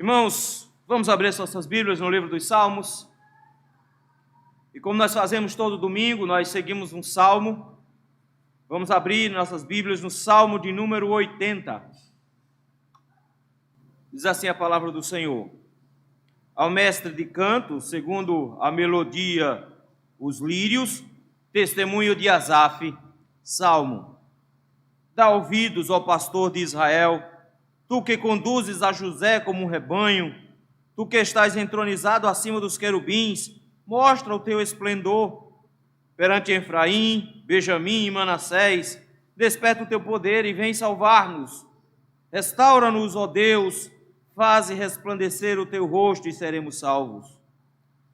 Irmãos, vamos abrir nossas Bíblias no livro dos Salmos. E como nós fazemos todo domingo, nós seguimos um salmo. Vamos abrir nossas Bíblias no Salmo de número 80. Diz assim a palavra do Senhor: ao mestre de canto, segundo a melodia, os lírios, testemunho de Asaf, salmo. Dá ouvidos, ó pastor de Israel, tu que conduzes a José como um rebanho, tu que estás entronizado acima dos querubins, mostra o teu esplendor. Perante Efraim, Benjamim e Manassés, desperta o teu poder e vem salvar-nos. Restaura-nos, ó Deus, faze resplandecer o teu rosto e seremos salvos.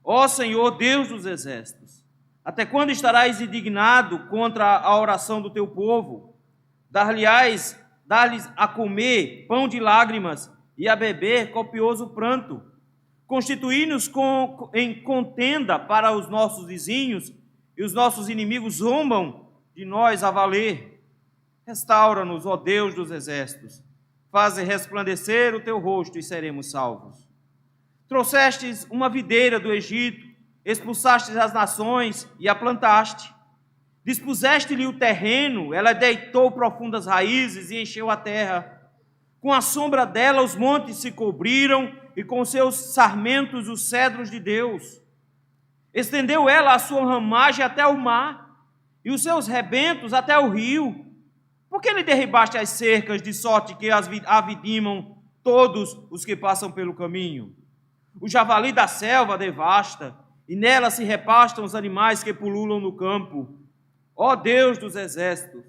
Ó Senhor, Deus dos exércitos, até quando estarás indignado contra a oração do teu povo? Dar-lhes a comer pão de lágrimas e a beber copioso pranto. Constituí-nos em contenda para os nossos vizinhos, e os nossos inimigos zombam de nós a valer. Restaura-nos, ó Deus dos exércitos, faze resplandecer o teu rosto e seremos salvos. Trouxestes uma videira do Egito, expulsastes as nações e a plantaste. Dispuseste-lhe o terreno, ela deitou profundas raízes e encheu a terra. Com a sombra dela os montes se cobriram, e com seus sarmentos os cedros de Deus. Estendeu ela a sua ramagem até o mar, e os seus rebentos até o rio. Por que lhe derribaste as cercas, de sorte que avidimam todos os que passam pelo caminho? O javali da selva devasta, e nela se repastam os animais que pululam no campo. Ó Deus dos exércitos,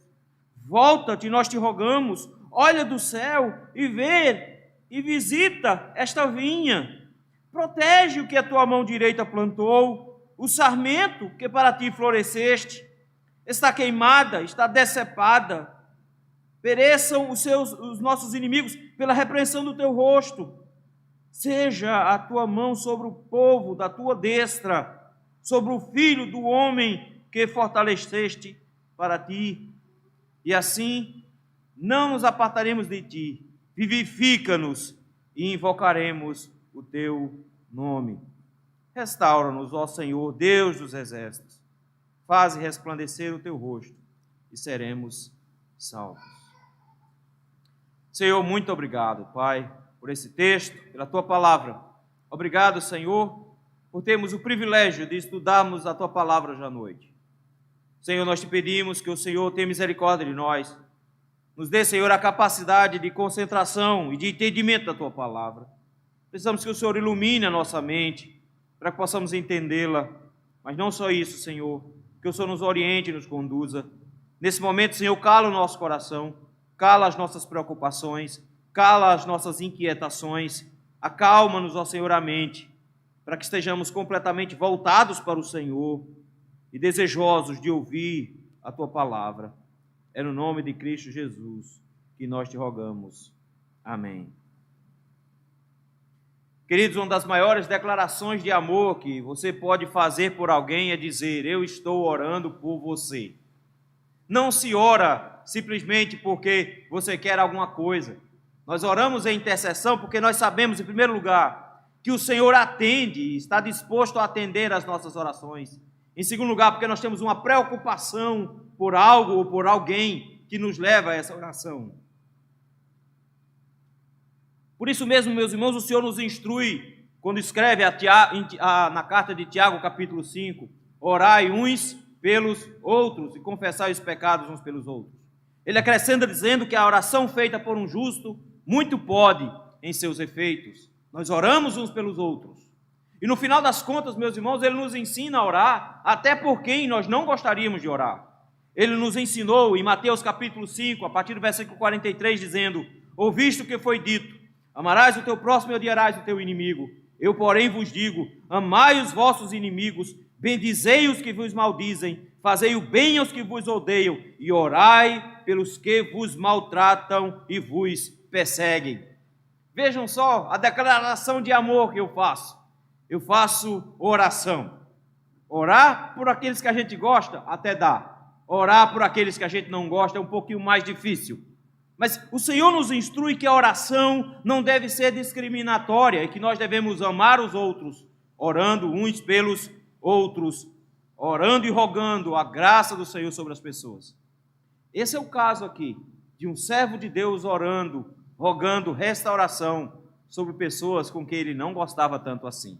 volta-te, nós te rogamos, olha do céu e vê e visita esta vinha. Protege o que a tua mão direita plantou, o sarmento que para ti floresceste. Está queimada, está decepada. Pereçam os nossos inimigos pela repreensão do teu rosto. Seja a tua mão sobre o povo da tua destra, sobre o filho do homem que fortaleceste para ti, e assim não nos apartaremos de ti. Vivifica-nos e invocaremos o teu nome. Restaura-nos, ó Senhor, Deus dos exércitos. Faze resplandecer o teu rosto e seremos salvos. Senhor, muito obrigado, Pai, por esse texto, pela tua palavra. Obrigado, Senhor, por termos o privilégio de estudarmos a tua palavra hoje à noite. Senhor, nós te pedimos que o Senhor tenha misericórdia de nós. Nos dê, Senhor, a capacidade de concentração e de entendimento da tua palavra. Precisamos que o Senhor ilumine a nossa mente para que possamos entendê-la. Mas não só isso, Senhor, que o Senhor nos oriente e nos conduza. Nesse momento, Senhor, cala o nosso coração, cala as nossas preocupações, cala as nossas inquietações, acalma-nos, ó Senhor, a mente, para que estejamos completamente voltados para o Senhor e desejosos de ouvir a tua palavra. É no nome de Cristo Jesus que nós te rogamos. Amém. Queridos, uma das maiores declarações de amor que você pode fazer por alguém é dizer: eu estou orando por você. Não se ora simplesmente porque você quer alguma coisa. Nós oramos em intercessão porque nós sabemos, em primeiro lugar, que o Senhor atende e está disposto a atender as nossas orações. Em segundo lugar, porque nós temos uma preocupação por algo ou por alguém que nos leva a essa oração. Por isso mesmo, meus irmãos, o Senhor nos instrui, quando escreve na carta de Tiago, capítulo 5, orai uns pelos outros e confessai os pecados uns pelos outros. Ele acrescenta dizendo que a oração feita por um justo muito pode em seus efeitos. Nós oramos uns pelos outros. E no final das contas, meus irmãos, ele nos ensina a orar até por quem nós não gostaríamos de orar. Ele nos ensinou em Mateus capítulo 5, a partir do versículo 43, dizendo: ouviste o que foi dito, amarás o teu próximo e odiarás o teu inimigo. Eu, porém, vos digo, amai os vossos inimigos, bendizei os que vos maldizem, fazei o bem aos que vos odeiam, e orai pelos que vos maltratam e vos perseguem. Vejam só a declaração de amor que eu faço. Eu faço oração. Orar por aqueles que a gente gosta, até dá. Orar por aqueles que a gente não gosta é um pouquinho mais difícil. Mas o Senhor nos instrui que a oração não deve ser discriminatória e que nós devemos amar os outros, orando uns pelos outros, orando e rogando a graça do Senhor sobre as pessoas. Esse é o caso aqui, de um servo de Deus orando, rogando restauração sobre pessoas com quem ele não gostava tanto assim.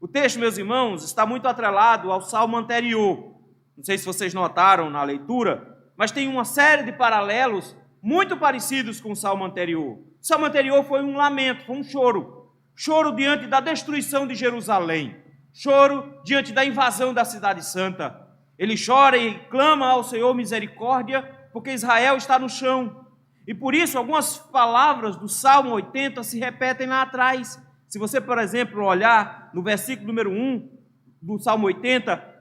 O texto, meus irmãos, está muito atrelado ao salmo anterior. Não sei se vocês notaram na leitura, mas tem uma série de paralelos muito parecidos com o salmo anterior. O salmo anterior foi um lamento, foi um choro. Choro diante da destruição de Jerusalém. Choro diante da invasão da cidade santa. Ele chora e clama ao Senhor misericórdia, porque Israel está no chão. E por isso, algumas palavras do Salmo 80 se repetem lá atrás. Se você, por exemplo, olhar no versículo número 1 do Salmo 80,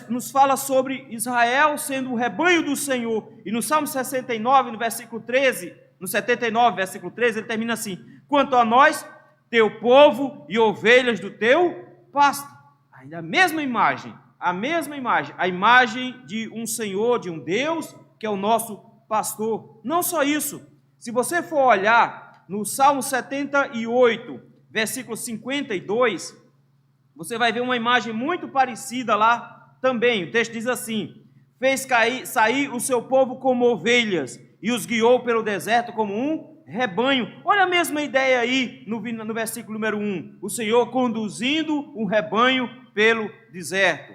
nos fala sobre Israel sendo o rebanho do Senhor. E no Salmo 69, no versículo 13, no 79, versículo 13, ele termina assim: quanto a nós, teu povo e ovelhas do teu pasto. Ainda a mesma imagem, a imagem de um Senhor, de um Deus, que é o nosso pastor. Não só isso, se você for olhar no Salmo 78, versículo 52, você vai ver uma imagem muito parecida lá também. O texto diz assim: fez sair o seu povo como ovelhas e os guiou pelo deserto como um rebanho. Olha a mesma ideia aí no versículo número 1, o Senhor conduzindo um rebanho pelo deserto.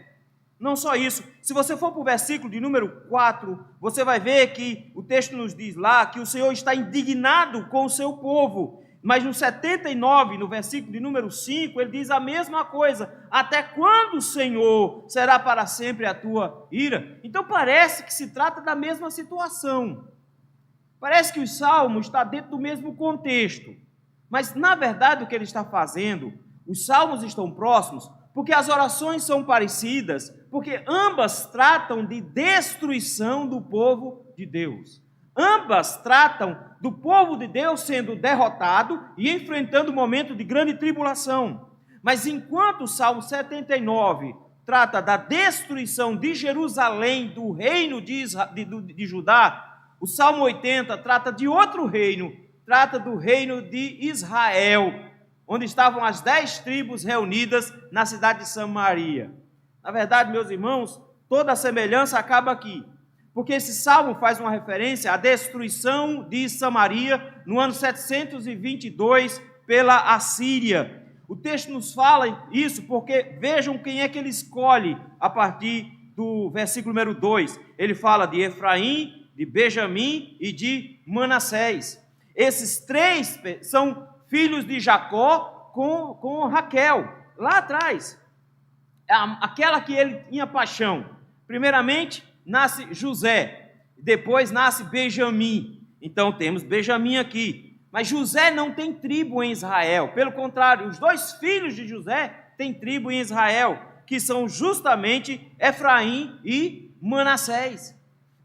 Não só isso, se você for para o versículo de número 4, você vai ver que o texto nos diz lá que o Senhor está indignado com o seu povo. Mas no 79, no versículo de número 5, ele diz a mesma coisa: até quando, Senhor, será para sempre a tua ira? Então parece que se trata da mesma situação. Parece que o Salmo está dentro do mesmo contexto. Mas, na verdade, o que ele está fazendo, os salmos estão próximos, porque as orações são parecidas, porque ambas tratam de destruição do povo de Deus. Ambas tratam do povo de Deus sendo derrotado e enfrentando um momento de grande tribulação. Mas enquanto o Salmo 79 trata da destruição de Jerusalém, do reino de Judá, o Salmo 80 trata de outro reino, trata do reino de Israel, onde estavam as 10 tribos reunidas na cidade de Samaria. Na verdade, meus irmãos, toda a semelhança acaba aqui, porque esse salmo faz uma referência à destruição de Samaria no ano 722 pela Assíria. O texto nos fala isso porque vejam quem é que ele escolhe a partir do versículo número 2. Ele fala de Efraim, de Benjamim e de Manassés. Esses três são filhos de Jacó com Raquel, lá atrás. Aquela que ele tinha paixão. Primeiramente, nasce José, depois nasce Benjamim. Então temos Benjamim aqui. Mas José não tem tribo em Israel. Pelo contrário, os 2 filhos de José têm tribo em Israel, que são justamente Efraim e Manassés.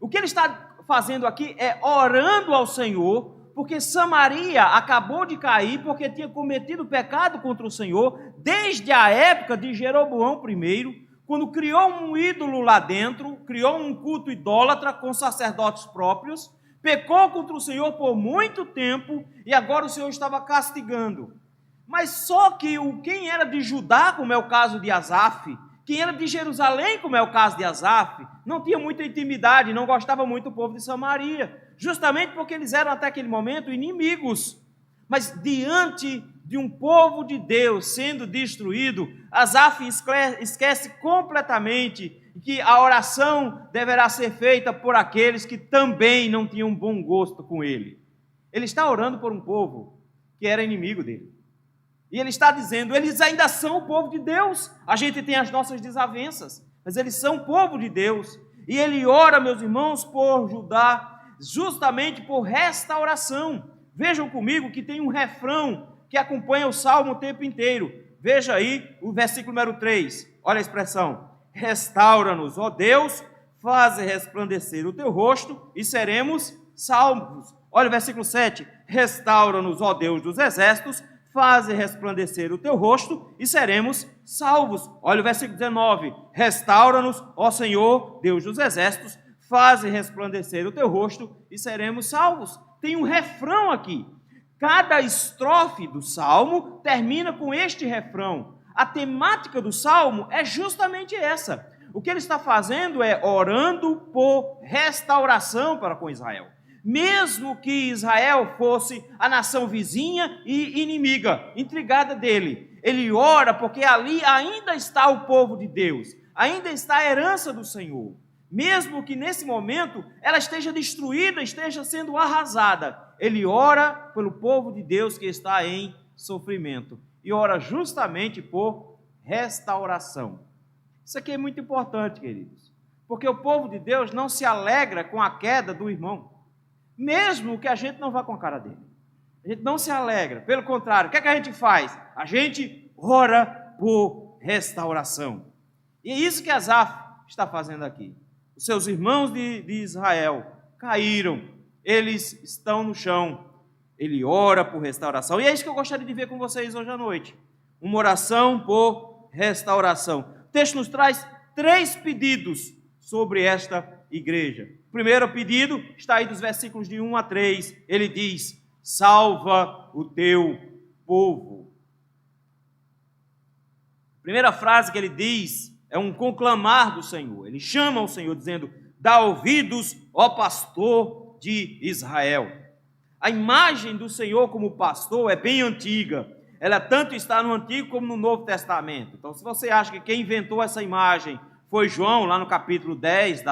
O que ele está fazendo aqui é orando ao Senhor, porque Samaria acabou de cair, porque tinha cometido pecado contra o Senhor, desde a época de Jeroboão I, quando criou um ídolo lá dentro, criou um culto idólatra com sacerdotes próprios, pecou contra o Senhor por muito tempo, e agora o Senhor estava castigando. Mas só que quem era de Judá, como é o caso de Asaf, quem era de Jerusalém, como é o caso de Asaf, não tinha muita intimidade, não gostava muito do povo de Samaria, justamente porque eles eram até aquele momento inimigos. Mas diante de um povo de Deus sendo destruído, Asaf esquece completamente que a oração deverá ser feita por aqueles que também não tinham bom gosto com ele. Ele está orando por um povo que era inimigo dele. E ele está dizendo, eles ainda são o povo de Deus. A gente tem as nossas desavenças, mas eles são o povo de Deus. E ele ora, meus irmãos, por Judá, justamente por restauração. Vejam comigo que tem um refrão que acompanha o salmo o tempo inteiro. Veja aí o versículo número 3. Olha a expressão. Restaura-nos, ó Deus, faze resplandecer o teu rosto e seremos salvos. Olha o versículo 7. Restaura-nos, ó Deus dos exércitos, faze resplandecer o teu rosto e seremos salvos. Olha o versículo 19. Restaura-nos, ó Senhor, Deus dos exércitos, faze resplandecer o teu rosto e seremos salvos. tem um refrão aqui. Cada estrofe do salmo termina com este refrão. A temática do salmo é justamente essa. O que ele está fazendo é orando por restauração para com Israel. Mesmo que Israel fosse a nação vizinha e inimiga, intrigada dele, ele ora porque ali ainda está o povo de Deus, ainda está a herança do Senhor. Mesmo que nesse momento ela esteja destruída, esteja sendo arrasada, ele ora pelo povo de Deus que está em sofrimento e ora justamente por restauração. Isso aqui é muito importante, queridos, porque o povo de Deus não se alegra com a queda do irmão, mesmo que a gente não vá com a cara dele. A gente não se alegra, pelo contrário, o que é que a gente faz? A gente ora por restauração. E é isso que Asaf está fazendo aqui. Os seus irmãos de Israel caíram, eles estão no chão, ele ora por restauração. E é isso que eu gostaria de ver com vocês hoje à noite, uma oração por restauração. O texto nos traz 3 pedidos sobre esta igreja. O primeiro pedido está aí dos versículos de 1 a 3, ele diz: salva o teu povo. A primeira frase que ele diz é um conclamar do Senhor. Ele chama o Senhor dizendo: dá ouvidos, ó pastor de Israel. A imagem do Senhor como pastor é bem antiga. Ela tanto está no Antigo como no Novo Testamento. Então, se você acha que quem inventou essa imagem foi João, lá no capítulo 10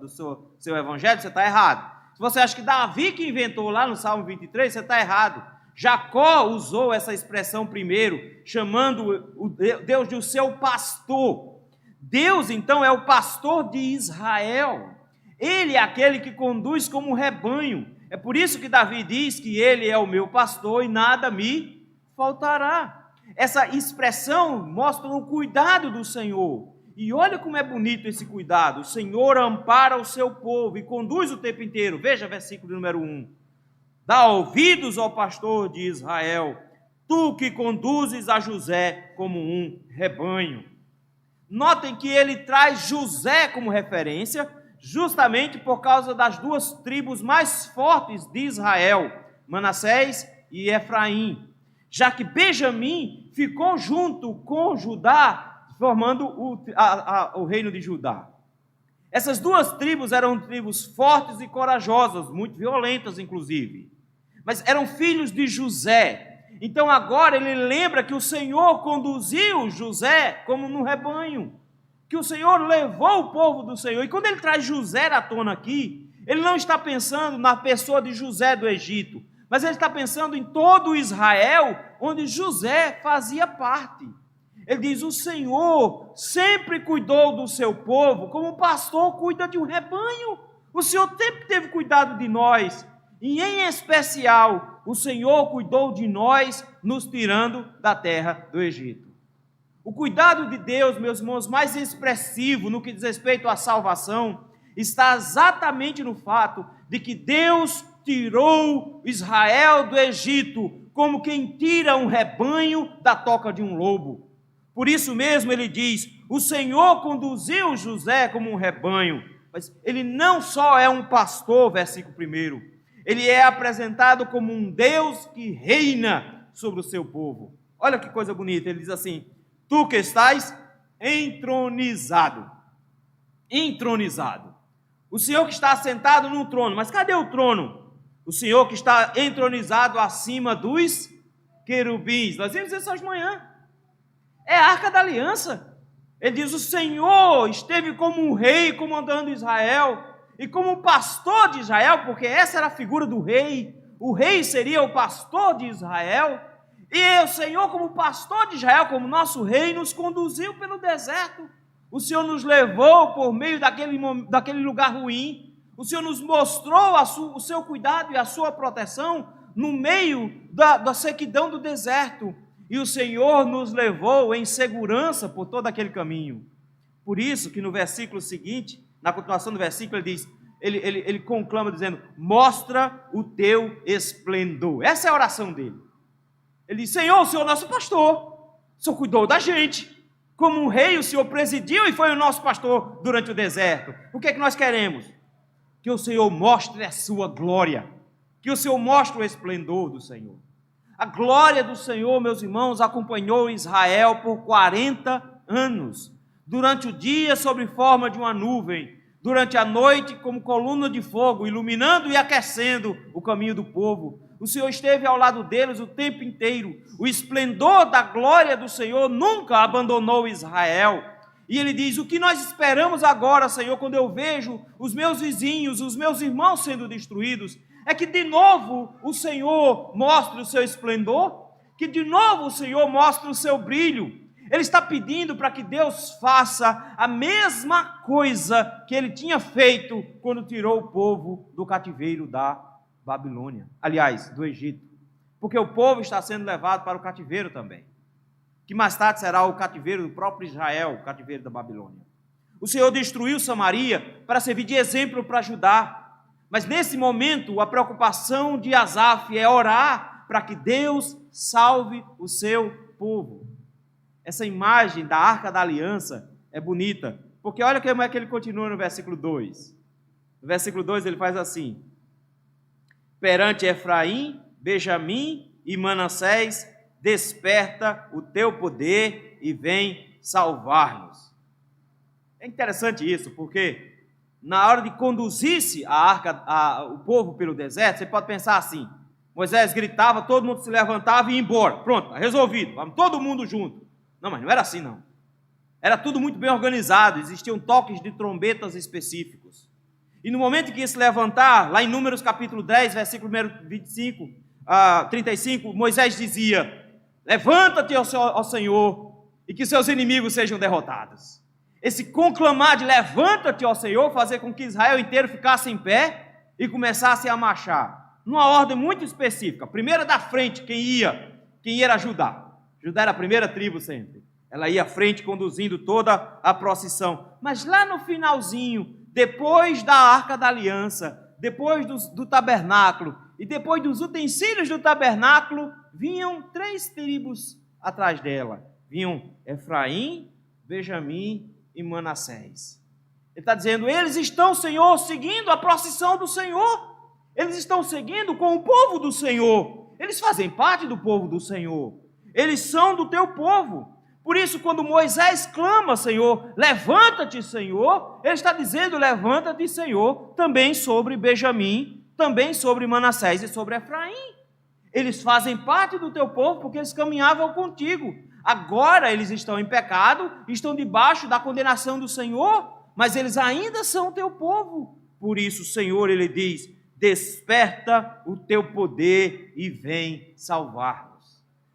do seu evangelho, você está errado. Se você acha que Davi que inventou lá no Salmo 23, você está errado. Jacó usou essa expressão primeiro, chamando o Deus de o seu pastor. Deus, então, é o pastor de Israel. Ele é aquele que conduz como um rebanho. É por isso que Davi diz que ele é o meu pastor e nada me faltará. Essa expressão mostra o cuidado do Senhor. E olha como é bonito esse cuidado. O Senhor ampara o seu povo e conduz o tempo inteiro. Veja versículo número 1. Dá ouvidos ao pastor de Israel, tu que conduzes a José como um rebanho. Notem que ele traz José como referência, justamente por causa das 2 tribos mais fortes de Israel, Manassés e Efraim, já que Benjamim ficou junto com Judá, formando o reino de Judá. Essas 2 tribos eram tribos fortes e corajosas, muito violentas inclusive, mas eram filhos de José. Então agora ele lembra que o Senhor conduziu José como num rebanho, que o Senhor levou o povo do Senhor. E quando ele traz José à tona aqui, ele não está pensando na pessoa de José do Egito, mas ele está pensando em todo Israel, onde José fazia parte. Ele diz: o Senhor sempre cuidou do seu povo como o pastor cuida de um rebanho. O Senhor sempre teve cuidado de nós. E em especial, o Senhor cuidou de nós, nos tirando da terra do Egito. O cuidado de Deus, meus irmãos, mais expressivo no que diz respeito à salvação, está exatamente no fato de que Deus tirou Israel do Egito, como quem tira um rebanho da toca de um lobo. Por isso mesmo ele diz: o Senhor conduziu José como um rebanho. Mas ele não só é um pastor, versículo 1, ele é apresentado como um Deus que reina sobre o seu povo. Olha que coisa bonita, ele diz assim: tu que estás entronizado. Entronizado. O Senhor que está assentado num trono. Mas cadê o trono? O Senhor que está entronizado acima dos querubins. Nós vimos isso hoje de manhã. É a Arca da Aliança. Ele diz: o Senhor esteve como um rei comandando Israel, e como um pastor de Israel, porque essa era a figura do rei. O rei seria o pastor de Israel, e o Senhor, como pastor de Israel, como nosso rei, nos conduziu pelo deserto. O Senhor nos levou por meio daquele lugar ruim. O Senhor nos mostrou o seu cuidado e a sua proteção no meio da sequidão do deserto. E o Senhor nos levou em segurança por todo aquele caminho. Por isso que no versículo seguinte, na continuação do versículo, ele diz, ele conclama dizendo: mostra o teu esplendor. Essa é a oração dele. Ele diz: Senhor, o Senhor é nosso pastor, o Senhor cuidou da gente. Como um rei, o Senhor presidiu e foi o nosso pastor durante o deserto. O que é que nós queremos? Que o Senhor mostre a sua glória, que o Senhor mostre o esplendor do Senhor. A glória do Senhor, meus irmãos, acompanhou Israel por 40 anos. Durante o dia, sob forma de uma nuvem. Durante a noite, como coluna de fogo, iluminando e aquecendo o caminho do povo. O Senhor esteve ao lado deles o tempo inteiro. O esplendor da glória do Senhor nunca abandonou Israel. E ele diz: o que nós esperamos agora, Senhor, quando eu vejo os meus vizinhos, os meus irmãos sendo destruídos, é que de novo o Senhor mostre o seu esplendor, que de novo o Senhor mostre o seu brilho. Ele está pedindo para que Deus faça a mesma coisa que ele tinha feito quando tirou o povo do cativeiro da Babilônia. Aliás, do Egito. Porque o povo está sendo levado para o cativeiro também. Que mais tarde será o cativeiro do próprio Israel, o cativeiro da Babilônia. O Senhor destruiu Samaria para servir de exemplo para Judá. Mas nesse momento, a preocupação de Asaf é orar para que Deus salve o seu povo. Essa imagem da Arca da Aliança é bonita, porque olha como é que ele continua no versículo 2. No versículo 2 ele faz assim: perante Efraim, Benjamim e Manassés, desperta o teu poder e vem salvar-nos. É interessante isso, porque na hora de conduzir-se o povo pelo deserto, você pode pensar assim: Moisés gritava, todo mundo se levantava e ia embora. Pronto, está resolvido, vamos todo mundo junto. Não, mas não era assim não. Era tudo muito bem organizado, existiam toques de trombetas específicos. E no momento que ia se levantar, lá em Números capítulo 10, versículo 25, 35, Moisés dizia: levanta-te, ó Senhor, e que seus inimigos sejam derrotados. Esse conclamar de levanta-te, ó Senhor, fazer com que Israel inteiro ficasse em pé e começasse a marchar, numa ordem muito específica. Primeiro da frente, quem ia era Judá. Judá era a primeira tribo sempre. Ela ia à frente conduzindo toda a procissão. Mas lá no finalzinho, depois da Arca da Aliança, depois do tabernáculo e depois dos utensílios do tabernáculo, vinham 3 tribos atrás dela. Vinham Efraim, Benjamim e Manassés. Ele está dizendo: eles estão, Senhor, seguindo a procissão do Senhor. Eles estão seguindo com o povo do Senhor. Eles fazem parte do povo do Senhor. Eles são do teu povo. Por isso, quando Moisés clama, Senhor, levanta-te, Senhor, ele está dizendo: levanta-te, Senhor, também sobre Benjamim, também sobre Manassés e sobre Efraim. Eles fazem parte do teu povo porque eles caminhavam contigo. Agora eles estão em pecado, estão debaixo da condenação do Senhor, mas eles ainda são teu povo. Por isso, Senhor, ele diz: desperta o teu poder e vem salvar-nos.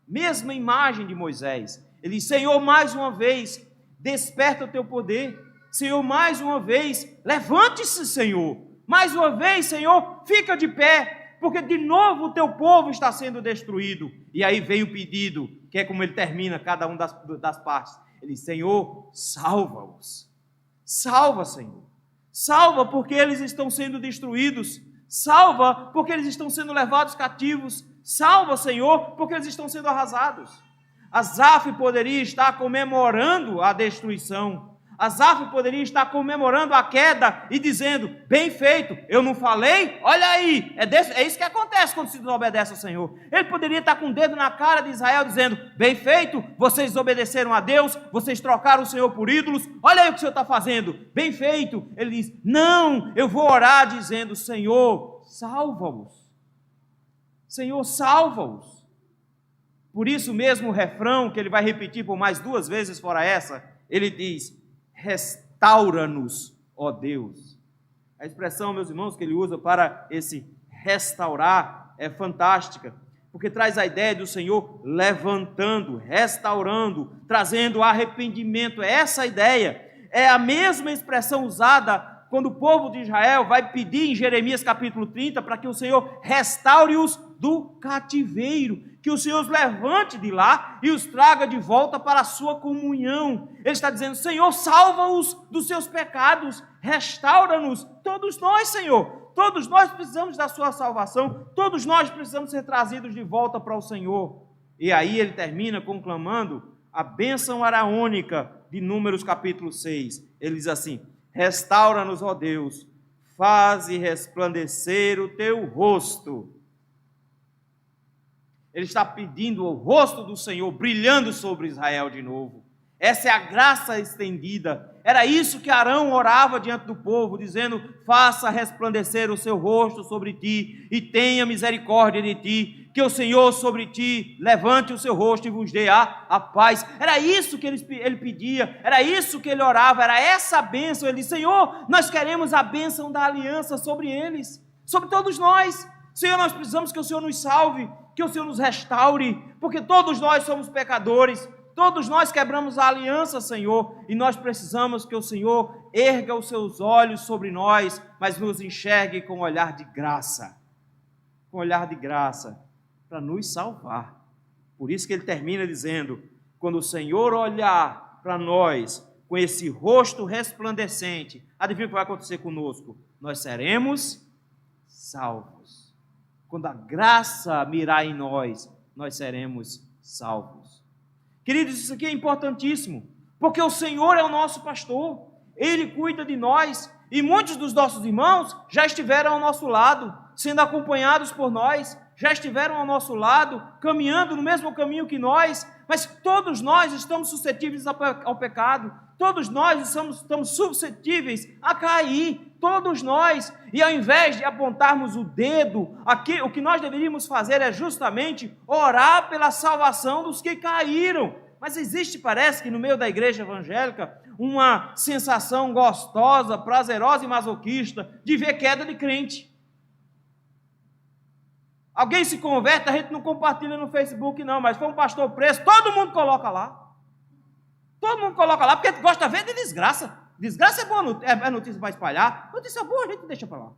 Mesma imagem de Moisés. Ele diz: Senhor, mais uma vez, desperta o teu poder. Senhor, mais uma vez, levante-se, Senhor. Mais uma vez, Senhor, fica de pé, porque de novo o teu povo está sendo destruído. E aí vem o pedido, que é como ele termina cada uma das partes. Ele diz: Senhor, salva-os. Salva, Senhor. Salva porque eles estão sendo destruídos. Salva porque eles estão sendo levados cativos. Salva, Senhor, porque eles estão sendo arrasados. Asaf poderia estar comemorando a destruição. Asaf poderia estar comemorando a queda e dizendo: bem feito, eu não falei? Olha aí, é isso que acontece quando se desobedece ao Senhor. Ele poderia estar com o dedo na cara de Israel dizendo: bem feito, vocês desobedeceram a Deus, vocês trocaram o Senhor por ídolos, olha aí o que o Senhor está fazendo, bem feito. Ele diz: não, eu vou orar dizendo: Senhor, salva-os. Senhor, salva-os. Por isso mesmo o refrão, que ele vai repetir por mais 2 vezes fora essa, ele diz: restaura-nos, ó Deus. A expressão, meus irmãos, que ele usa para esse restaurar é fantástica, porque traz a ideia do Senhor levantando, restaurando, trazendo arrependimento. Essa ideia é a mesma expressão usada quando o povo de Israel vai pedir em Jeremias capítulo 30 para que o Senhor restaure-os do cativeiro, que o Senhor os levante de lá e os traga de volta para a sua comunhão. Ele está dizendo: Senhor, salva-os dos seus pecados, restaura-nos, todos nós, Senhor, todos nós precisamos da sua salvação, todos nós precisamos ser trazidos de volta para o Senhor. E aí ele termina conclamando a bênção araônica de Números capítulo 6, ele diz assim: restaura-nos, ó Deus, faze resplandecer o teu rosto Ele está pedindo o rosto do Senhor brilhando sobre Israel de novo. Essa é a graça estendida. Era isso que Arão orava diante do povo, dizendo: faça resplandecer o seu rosto sobre ti e tenha misericórdia de ti, que o Senhor sobre ti levante o seu rosto e vos dê a paz. Era isso que ele pedia, era isso que ele orava, era essa bênção. Ele disse: Senhor, nós queremos a bênção da aliança sobre eles, sobre todos nós. Senhor, nós precisamos que o Senhor nos salve, que o Senhor nos restaure, porque todos nós somos pecadores, todos nós quebramos a aliança, Senhor, e nós precisamos que o Senhor erga os seus olhos sobre nós, mas nos enxergue com um olhar de graça, para nos salvar. Por isso que ele termina dizendo: quando o Senhor olhar para nós com esse rosto resplandecente, adivinha o que vai acontecer conosco? Nós seremos salvos. Quando a graça mirar em nós, nós seremos salvos. Queridos, isso aqui é importantíssimo, porque o Senhor é o nosso pastor, Ele cuida de nós, e muitos dos nossos irmãos já estiveram ao nosso lado, sendo acompanhados por nós, já estiveram ao nosso lado, caminhando no mesmo caminho que nós, mas todos nós estamos suscetíveis ao pecado, todos nós estamos suscetíveis a cair, todos nós, e ao invés de apontarmos o dedo, aqui, o que nós deveríamos fazer é justamente orar pela salvação dos que caíram. Mas existe, parece que no meio da igreja evangélica, uma sensação gostosa, prazerosa e masoquista de ver queda de crente. Alguém se converte, a gente não compartilha no Facebook não, mas foi um pastor preso, todo mundo coloca lá. Todo mundo coloca lá, porque gosta de ver de desgraça. Desgraça é boa, é notícia para espalhar. Notícia boa a gente deixa para lá.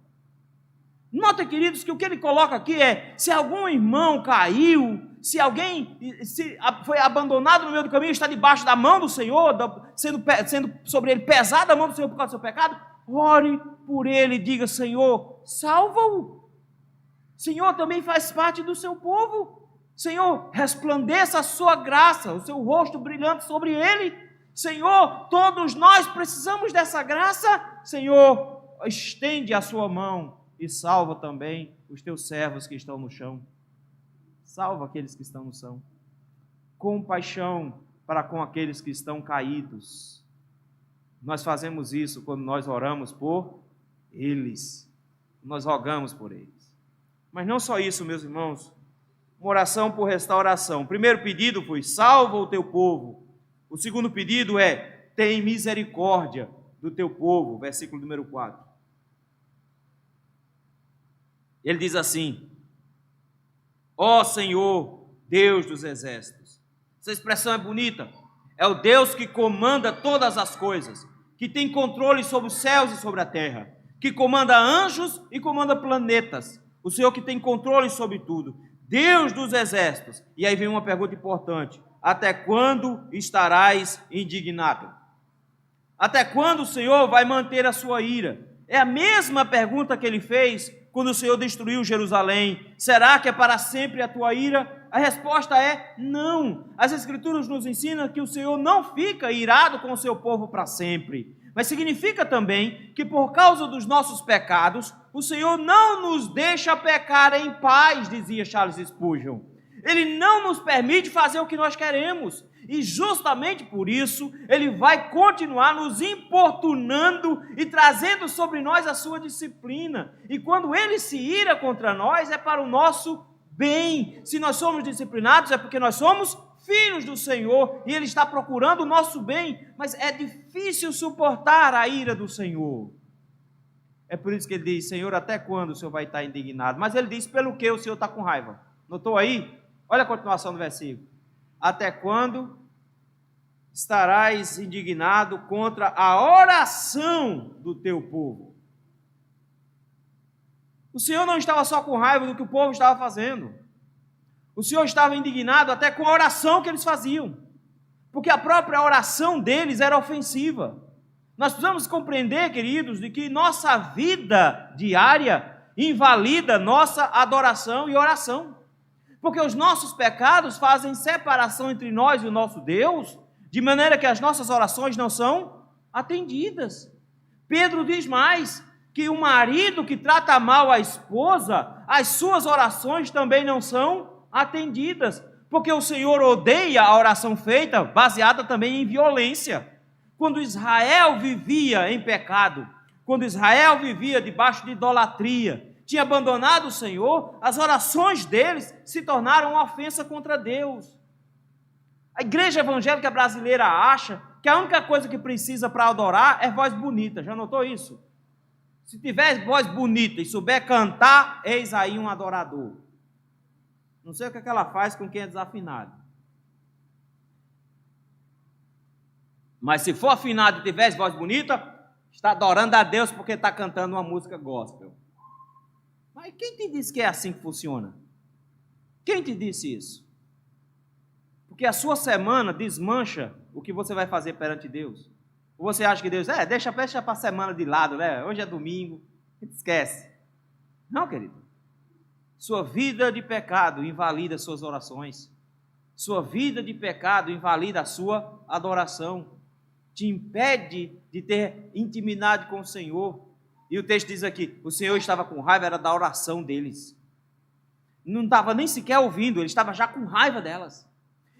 Nota, queridos, que o que ele coloca aqui é: se algum irmão caiu, se alguém foi abandonado no meio do caminho, está debaixo da mão do Senhor, sendo sobre ele pesada a mão do Senhor por causa do seu pecado, ore por ele e diga: Senhor, salva-o. Senhor, também faz parte do seu povo. Senhor, resplandeça a sua graça, o seu rosto brilhante sobre ele. Senhor, todos nós precisamos dessa graça. Senhor, estende a sua mão e salva também os teus servos que estão no chão. Salva aqueles que estão no chão. Compaixão para com aqueles que estão caídos. Nós fazemos isso quando nós oramos por eles. Nós rogamos por eles. Mas não só isso, meus irmãos. Uma oração por restauração. O primeiro pedido foi: salva o teu povo. O segundo pedido é: tem misericórdia do teu povo, versículo número 4. Ele diz assim: ó Senhor, Deus dos exércitos. Essa expressão é bonita. É o Deus que comanda todas as coisas, que tem controle sobre os céus e sobre a terra, que comanda anjos e comanda planetas. O Senhor que tem controle sobre tudo. Deus dos exércitos. E aí vem uma pergunta importante: até quando estarás indignado? Até quando o Senhor vai manter a sua ira? É a mesma pergunta que ele fez quando o Senhor destruiu Jerusalém. Será que é para sempre a tua ira? A resposta é não. As Escrituras nos ensinam que o Senhor não fica irado com o seu povo para sempre. Mas significa também que por causa dos nossos pecados, o Senhor não nos deixa pecar em paz, dizia Charles Spurgeon. Ele não nos permite fazer o que nós queremos. E justamente por isso, Ele vai continuar nos importunando e trazendo sobre nós a sua disciplina. E quando Ele se ira contra nós, é para o nosso bem. Se nós somos disciplinados, é porque nós somos filhos do Senhor e Ele está procurando o nosso bem. Mas é difícil suportar a ira do Senhor. É por isso que Ele diz: Senhor, até quando o Senhor vai estar indignado? Mas Ele diz: pelo que o Senhor está com raiva? Notou aí? Olha a continuação do versículo. Até quando estarás indignado contra a oração do teu povo? O Senhor não estava só com raiva do que o povo estava fazendo. O Senhor estava indignado até com a oração que eles faziam. Porque a própria oração deles era ofensiva. Nós precisamos compreender, queridos, de que nossa vida diária invalida nossa adoração e oração. Porque os nossos pecados fazem separação entre nós e o nosso Deus, de maneira que as nossas orações não são atendidas. Pedro diz mais, que o marido que trata mal a esposa, as suas orações também não são atendidas, porque o Senhor odeia a oração feita, baseada também em violência. Quando Israel vivia em pecado, quando Israel vivia debaixo de idolatria, tinha abandonado o Senhor, as orações deles se tornaram uma ofensa contra Deus. A igreja evangélica brasileira acha que a única coisa que precisa para adorar é voz bonita. Já notou isso? Se tiver voz bonita e souber cantar, eis aí um adorador. Não sei o que ela faz com quem é desafinado. Mas se for afinado e tiver voz bonita, está adorando a Deus porque está cantando uma música gospel. Mas quem te disse que é assim que funciona? Quem te disse isso? Porque a sua semana desmancha o que você vai fazer perante Deus. Ou você acha que Deus, deixa para a semana de lado, né? Hoje é domingo, esquece. Não, querido. Sua vida de pecado invalida suas orações. Sua vida de pecado invalida a sua adoração. Te impede de ter intimidade com o Senhor. E o texto diz aqui, o Senhor estava com raiva, era da oração deles. Não estava nem sequer ouvindo, ele estava já com raiva delas.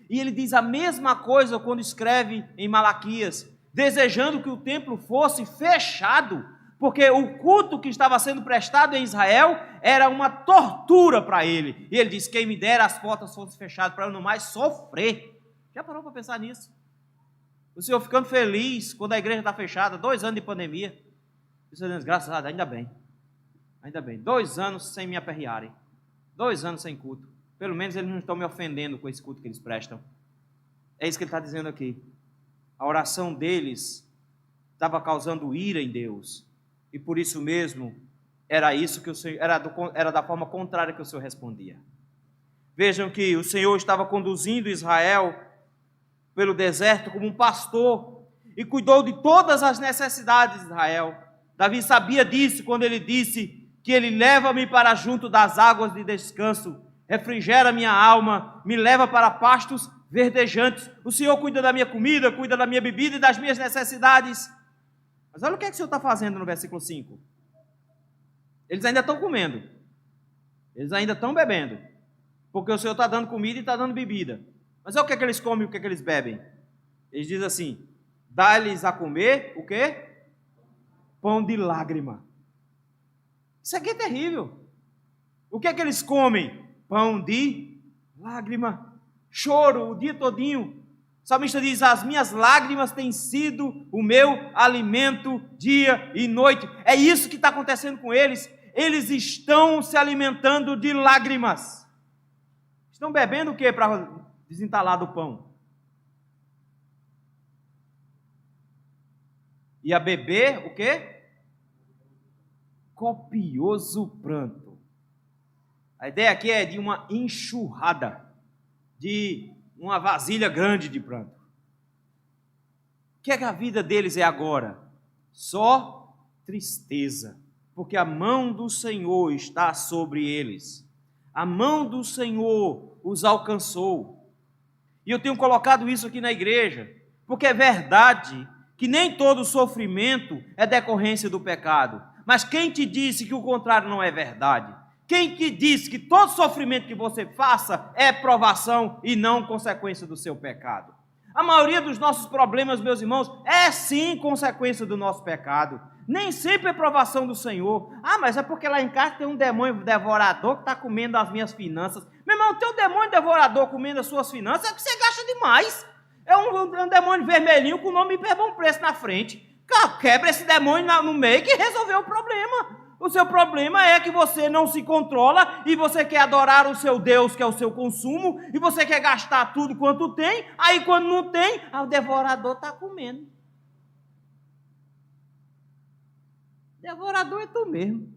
E ele diz a mesma coisa quando escreve em Malaquias, desejando que o templo fosse fechado, porque o culto que estava sendo prestado em Israel era uma tortura para ele. E ele diz, quem me dera as portas fossem fechadas para eu não mais sofrer. Já parou para pensar nisso? O Senhor ficando feliz quando a igreja está fechada, 2 anos de pandemia. O Senhor diz, graças a Deus, ainda bem. Ainda bem, 2 anos sem me aperrearem. 2 anos sem culto. Pelo menos eles não estão me ofendendo com esse culto que eles prestam. É isso que ele está dizendo aqui. A oração deles estava causando ira em Deus. E por isso mesmo, era isso que o Senhor, era da forma contrária que o Senhor respondia. Vejam que o Senhor estava conduzindo Israel pelo deserto como um pastor e cuidou de todas as necessidades de Israel. Davi sabia disso quando ele disse que ele leva-me para junto das águas de descanso, refrigera minha alma, me leva para pastos verdejantes. O Senhor cuida da minha comida, cuida da minha bebida e das minhas necessidades. Mas olha o que é que o Senhor está fazendo no versículo 5. Eles ainda estão comendo, eles ainda estão bebendo, porque o Senhor está dando comida e está dando bebida. Mas olha o que é que eles comem e o que é que eles bebem. Eles dizem assim, dá-lhes a comer o quê? Pão de lágrima. Isso aqui é terrível. O que é que eles comem? Pão de lágrima. Choro o dia todinho. O salmista diz, as minhas lágrimas têm sido o meu alimento dia e noite. É isso que está acontecendo com eles. Eles estão se alimentando de lágrimas. Estão bebendo o que para desentalar do pão? E a beber o quê? Copioso pranto. A ideia aqui é de uma enxurrada, de uma vasilha grande de pranto. O que é que a vida deles é agora? Só tristeza, porque a mão do Senhor está sobre eles. A mão do Senhor os alcançou. E eu tenho colocado isso aqui na igreja, porque é verdade que nem todo sofrimento é decorrência do pecado. Mas quem te disse que o contrário não é verdade? Quem te disse que todo sofrimento que você faça é provação e não consequência do seu pecado? A maioria dos nossos problemas, meus irmãos, é sim consequência do nosso pecado. Nem sempre é provação do Senhor. Ah, mas é porque lá em casa tem um demônio devorador que está comendo as minhas finanças. Meu irmão, tem um demônio devorador comendo as suas finanças, é que você gasta demais. É um demônio vermelhinho com o nome hiper bom preço na frente. Quebra esse demônio no meio que resolveu o problema. O seu problema é que você não se controla e você quer adorar o seu Deus, que é o seu consumo, e você quer gastar tudo quanto tem, aí quando não tem, o devorador está comendo. Devorador é tu mesmo.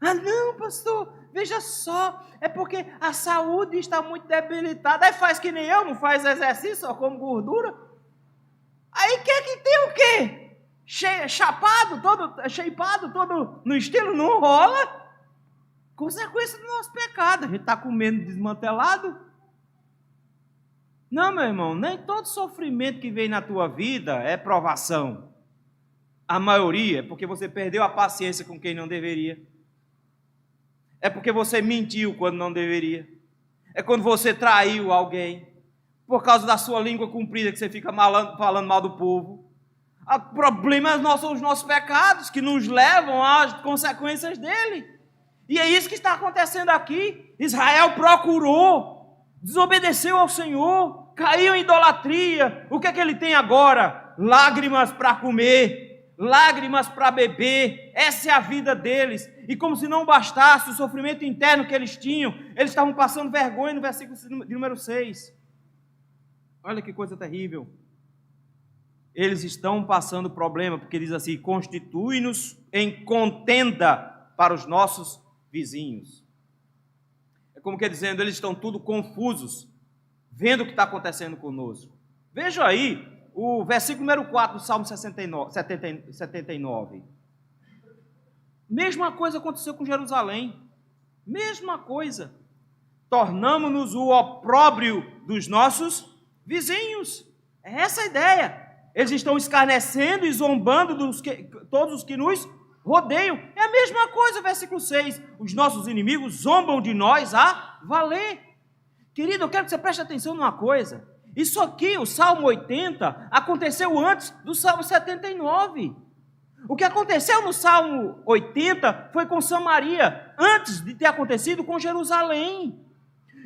Ah não, pastor, veja só, é porque a saúde está muito debilitada, aí faz que nem eu, não faz exercício, só come gordura. Aí quer que tem o quê? Chapado, todo shapeado, todo no estilo, não rola. Consequência do nosso pecado, a gente está comendo desmantelado. Não, meu irmão, nem todo sofrimento que vem na tua vida é provação. A maioria é porque você perdeu a paciência com quem não deveria. É porque você mentiu quando não deveria. É quando você traiu alguém. Por causa da sua língua comprida que você fica falando mal do povo. O problema são os nossos pecados que nos levam às consequências dele. E é isso que está acontecendo aqui. Israel procurou, desobedeceu ao Senhor, caiu em idolatria. O que é que ele tem agora? Lágrimas para comer, lágrimas para beber. Essa é a vida deles. E como se não bastasse o sofrimento interno que eles tinham, eles estavam passando vergonha no versículo de número 6. Olha que coisa terrível. Eles estão passando problema, porque diz assim: constitui-nos em contenda para os nossos vizinhos. É como que dizendo, eles estão tudo confusos, vendo o que está acontecendo conosco. Veja aí o versículo número 4 do Salmo 79. Mesma coisa aconteceu com Jerusalém. Mesma coisa. Tornamo-nos o opróbrio dos nossos vizinhos. É essa a ideia. Eles estão escarnecendo e zombando todos os que nos rodeiam. É a mesma coisa, versículo 6. Os nossos inimigos zombam de nós a valer. Querido, eu quero que você preste atenção numa coisa. Isso aqui, o Salmo 80, aconteceu antes do Salmo 79. O que aconteceu no Salmo 80 foi com Samaria, antes de ter acontecido com Jerusalém.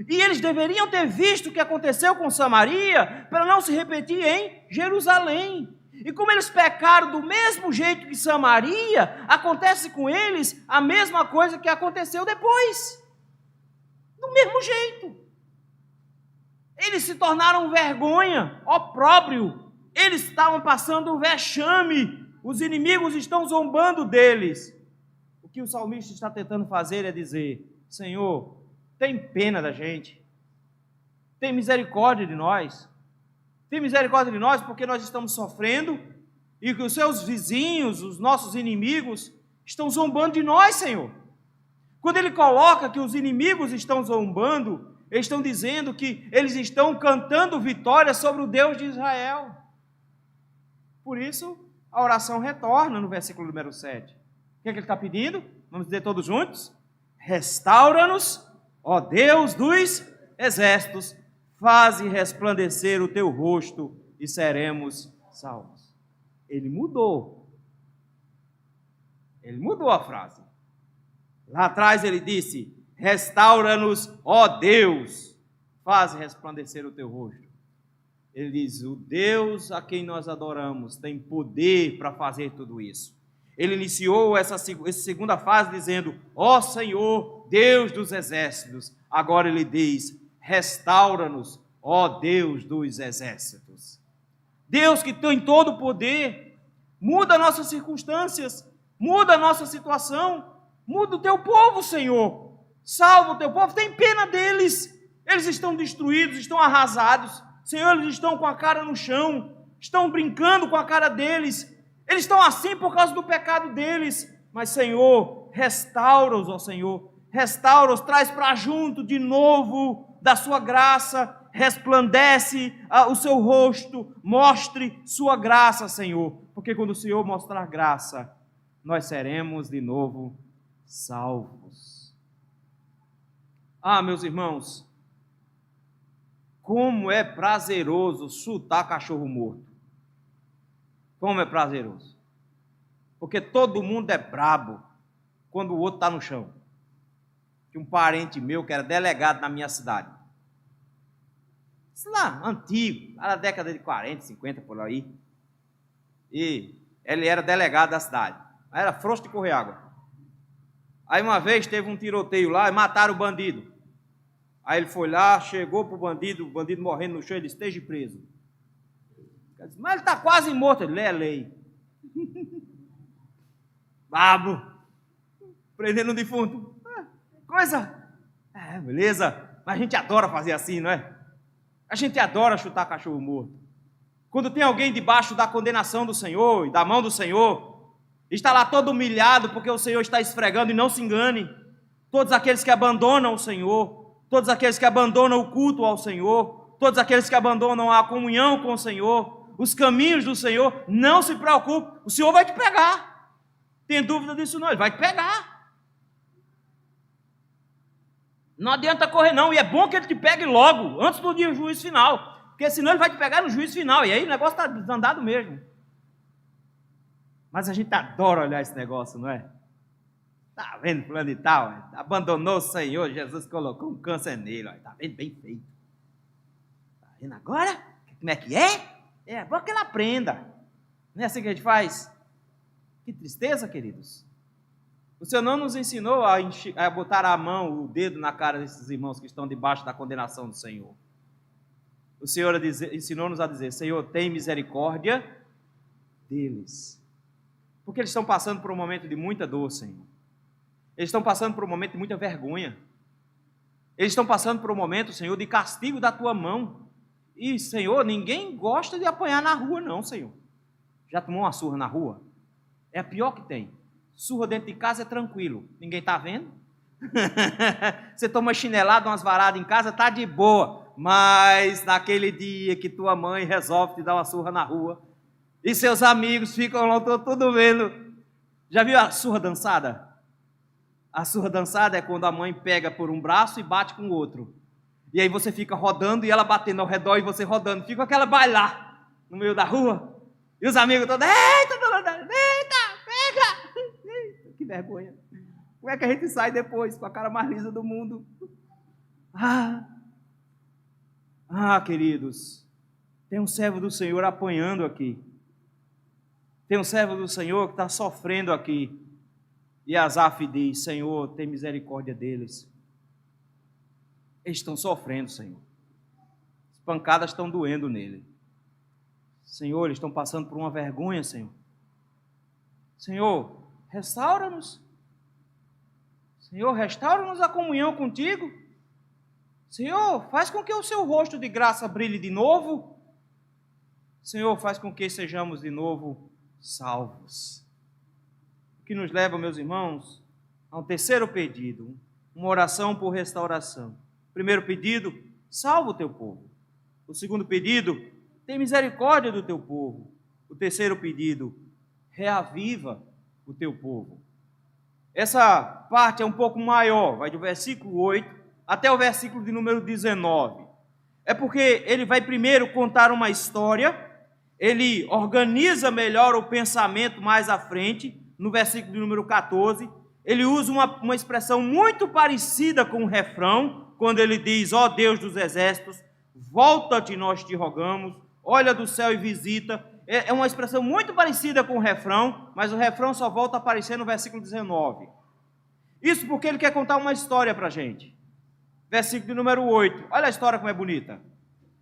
E eles deveriam ter visto o que aconteceu com Samaria para não se repetir em Jerusalém. E como eles pecaram do mesmo jeito que Samaria, acontece com eles a mesma coisa que aconteceu depois. Do mesmo jeito. Eles se tornaram vergonha, opróbrio. Eles estavam passando vexame. Os inimigos estão zombando deles. O que o salmista está tentando fazer é dizer: Senhor, tem pena da gente, tem misericórdia de nós, porque nós estamos sofrendo e que os seus vizinhos, os nossos inimigos, estão zombando de nós, Senhor. Quando ele coloca que os inimigos estão zombando, eles estão dizendo que eles estão cantando vitória sobre o Deus de Israel. Por isso, a oração retorna no versículo número 7. O que é que ele está pedindo? Vamos dizer todos juntos? Restaura-nos, ó Deus dos exércitos, faze resplandecer o teu rosto e seremos salvos. Ele mudou a frase. Lá atrás ele disse: restaura-nos, ó Deus, faze resplandecer o teu rosto. Ele diz: o Deus a quem nós adoramos tem poder para fazer tudo isso. Ele iniciou essa segunda fase dizendo: ó Senhor, Deus dos exércitos. Agora ele diz: restaura-nos, ó Deus dos exércitos. Deus que tem todo o poder, muda nossas circunstâncias, muda a nossa situação, muda o teu povo, Senhor. Salva o teu povo, tem pena deles. Eles estão destruídos, estão arrasados. Senhor, eles estão com a cara no chão, estão brincando com a cara deles. Eles estão assim por causa do pecado deles. Mas, Senhor, restaura-os, ó Senhor. Restaura-os, traz para junto de novo da sua graça. Resplandece o seu rosto, mostre sua graça, Senhor. Porque quando o Senhor mostrar graça, nós seremos de novo salvos. Ah, meus irmãos, como é prazeroso chutar cachorro morto. Como é prazeroso. Porque todo mundo é brabo quando o outro está no chão. Tinha um parente meu que era delegado na minha cidade. Sei lá, antigo, lá na década de 40, 50, por aí. E ele era delegado da cidade. Era frouxo de correr água. Aí uma vez teve um tiroteio lá e mataram o bandido. Aí ele foi lá, chegou para o bandido morrendo no chão, ele disse: esteja preso. Disse: mas ele está quase morto. Ele: é lei. Brabo. Prendendo um defunto. Coisa. Beleza. Mas a gente adora fazer assim, não é? A gente adora chutar cachorro morto. Quando tem alguém debaixo da condenação do Senhor e da mão do Senhor, está lá todo humilhado porque o Senhor está esfregando, e não se engane. Todos aqueles que abandonam o Senhor, todos aqueles que abandonam o culto ao Senhor, todos aqueles que abandonam a comunhão com o Senhor, os caminhos do Senhor, não se preocupe, o Senhor vai te pegar. Tem dúvida disso não? Ele vai te pegar. Não adianta correr não, e é bom que ele te pegue logo, antes do dia do juízo final, porque senão ele vai te pegar no juízo final, e aí o negócio está desandado mesmo. Mas a gente adora olhar esse negócio, não é? Tá vendo fulano e tal? Abandonou o Senhor, Jesus colocou um câncer nele, tá vendo? Bem feito. Tá vendo agora? Como é que é? É bom que ele aprenda. Não é assim que a gente faz? Que tristeza, queridos. O Senhor não nos ensinou a botar a mão, o dedo na cara desses irmãos que estão debaixo da condenação do Senhor. O Senhor ensinou-nos a dizer: Senhor, tem misericórdia deles. Porque eles estão passando por um momento de muita dor, Senhor. Eles estão passando por um momento de muita vergonha. Eles estão passando por um momento, Senhor, de castigo da Tua mão. E, Senhor, ninguém gosta de apanhar na rua, não, Senhor. Já tomou uma surra na rua? É a pior que tem. Surra dentro de casa é tranquilo. Ninguém está vendo? Você toma chinelada, umas varadas em casa, está de boa. Mas naquele dia que tua mãe resolve te dar uma surra na rua, e seus amigos ficam lá tudo vendo. Já viu a surra dançada? A surra dançada é quando a mãe pega por um braço e bate com o outro. E aí você fica rodando e ela batendo ao redor e você rodando. Fica aquela bailar no meio da rua. E os amigos todos, eita, pega! Que vergonha. Como é que a gente sai depois com a cara mais lisa do mundo? Queridos, tem um servo do Senhor apanhando aqui. Tem um servo do Senhor que está sofrendo aqui. E Asaf diz: Senhor, tem misericórdia deles. Eles estão sofrendo, Senhor. As pancadas estão doendo nele. Senhor, eles estão passando por uma vergonha, Senhor. Senhor, restaura-nos. Senhor, restaura-nos a comunhão contigo. Senhor, faz com que o seu rosto de graça brilhe de novo. Senhor, faz com que sejamos de novo salvos. O que nos leva, meus irmãos, a um terceiro pedido, uma oração por restauração. Primeiro pedido, salva o teu povo. O segundo pedido, tem misericórdia do teu povo. O terceiro pedido, reaviva o teu povo. Essa parte é um pouco maior, vai do versículo 8 até o versículo de número 19. É porque ele vai primeiro contar uma história, ele organiza melhor o pensamento mais à frente, no versículo de número 14, ele usa uma expressão muito parecida com o refrão, quando ele diz: ó Deus dos exércitos, volta-te, nós te rogamos, olha do céu e visita. É uma expressão muito parecida com o refrão, mas o refrão só volta a aparecer no versículo 19. Isso porque ele quer contar uma história para a gente. Versículo de número 8, olha a história como é bonita.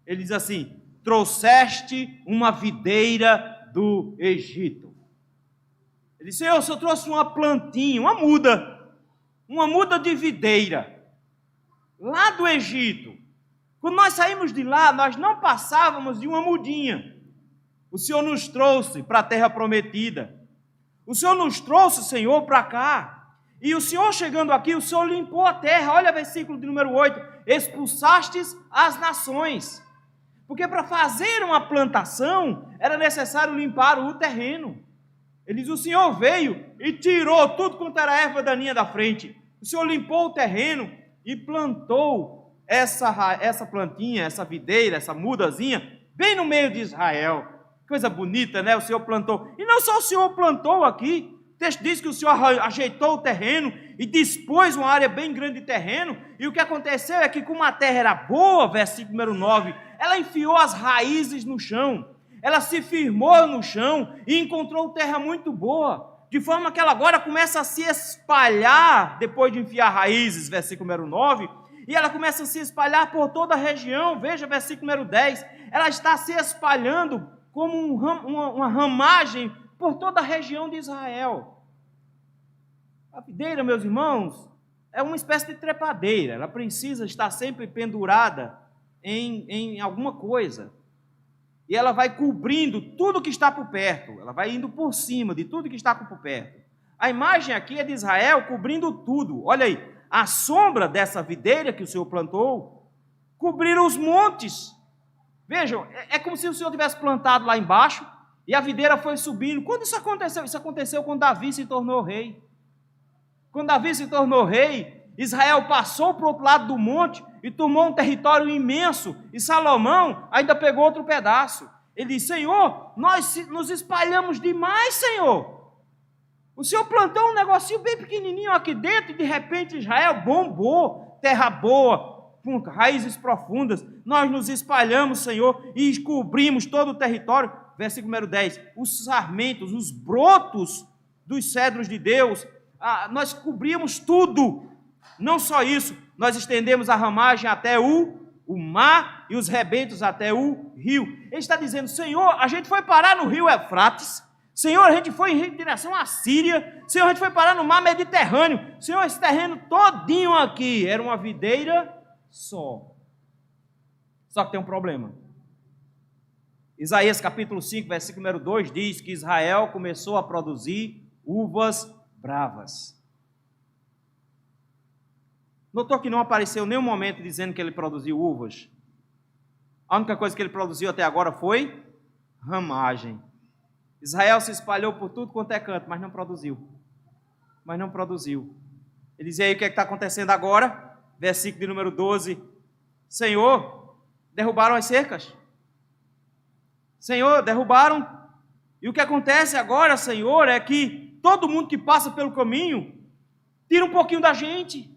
Ele diz assim: trouxeste uma videira do Egito. Ele disse: Senhor, eu trouxe uma plantinha, uma muda de videira, lá do Egito. Quando nós saímos de lá, nós não passávamos de uma mudinha. O Senhor nos trouxe para a terra prometida. O Senhor nos trouxe, Senhor, para cá. E o Senhor chegando aqui, o Senhor limpou a terra. Olha o versículo de número 8. Expulsastes as nações. Porque para fazer uma plantação, era necessário limpar o terreno. Ele diz: o Senhor veio e tirou tudo quanto era erva daninha da frente. O Senhor limpou o terreno e plantou essa plantinha, essa videira, essa mudazinha, bem no meio de Israel. Coisa bonita, né? O Senhor plantou. E não só o Senhor plantou aqui. O texto diz que o Senhor ajeitou o terreno e dispôs uma área bem grande de terreno. E o que aconteceu é que, como a terra era boa, versículo número 9, ela enfiou as raízes no chão. Ela se firmou no chão e encontrou terra muito boa. De forma que ela agora começa a se espalhar, depois de enfiar raízes, versículo número 9, e ela começa a se espalhar por toda a região. Veja, versículo número 10, ela está se espalhando como uma ramagem por toda a região de Israel. A videira, meus irmãos, é uma espécie de trepadeira. Ela precisa estar sempre pendurada em alguma coisa. E ela vai cobrindo tudo que está por perto. Ela vai indo por cima de tudo que está por perto. A imagem aqui é de Israel cobrindo tudo. Olha aí, a sombra dessa videira que o Senhor plantou cobriram os montes. Vejam, é como se o Senhor tivesse plantado lá embaixo e a videira foi subindo. Quando isso aconteceu? Isso aconteceu quando Davi se tornou rei. Quando Davi se tornou rei, Israel passou para o outro lado do monte e tomou um território imenso, e Salomão ainda pegou outro pedaço. Ele disse: Senhor, nós nos espalhamos demais, Senhor. O Senhor plantou um negocinho bem pequenininho aqui dentro e de repente Israel bombou, terra boa, com raízes profundas. Nós nos espalhamos, Senhor, e cobrimos todo o território. Versículo número 10. Os sarmentos, os brotos dos cedros de Deus, nós cobrimos tudo. Não só isso, nós estendemos a ramagem até o mar e os rebentos até o rio. Ele está dizendo: Senhor, a gente foi parar no rio Eufrates. Senhor, a gente foi em direção à Síria. Senhor, a gente foi parar no mar Mediterrâneo. Senhor, esse terreno todinho aqui era uma videira só. Só que tem um problema. Isaías capítulo 5, versículo número 2 diz que Israel começou a produzir uvas bravas. Notou que não apareceu em nenhum momento dizendo que ele produziu uvas? A única coisa que ele produziu até agora foi ramagem. Israel se espalhou por tudo quanto é canto, mas não produziu. Ele diz: e aí, o que está acontecendo agora? Versículo de número 12. Senhor, derrubaram as cercas. Senhor, derrubaram. E o que acontece agora, Senhor, é que todo mundo que passa pelo caminho tira um pouquinho da gente.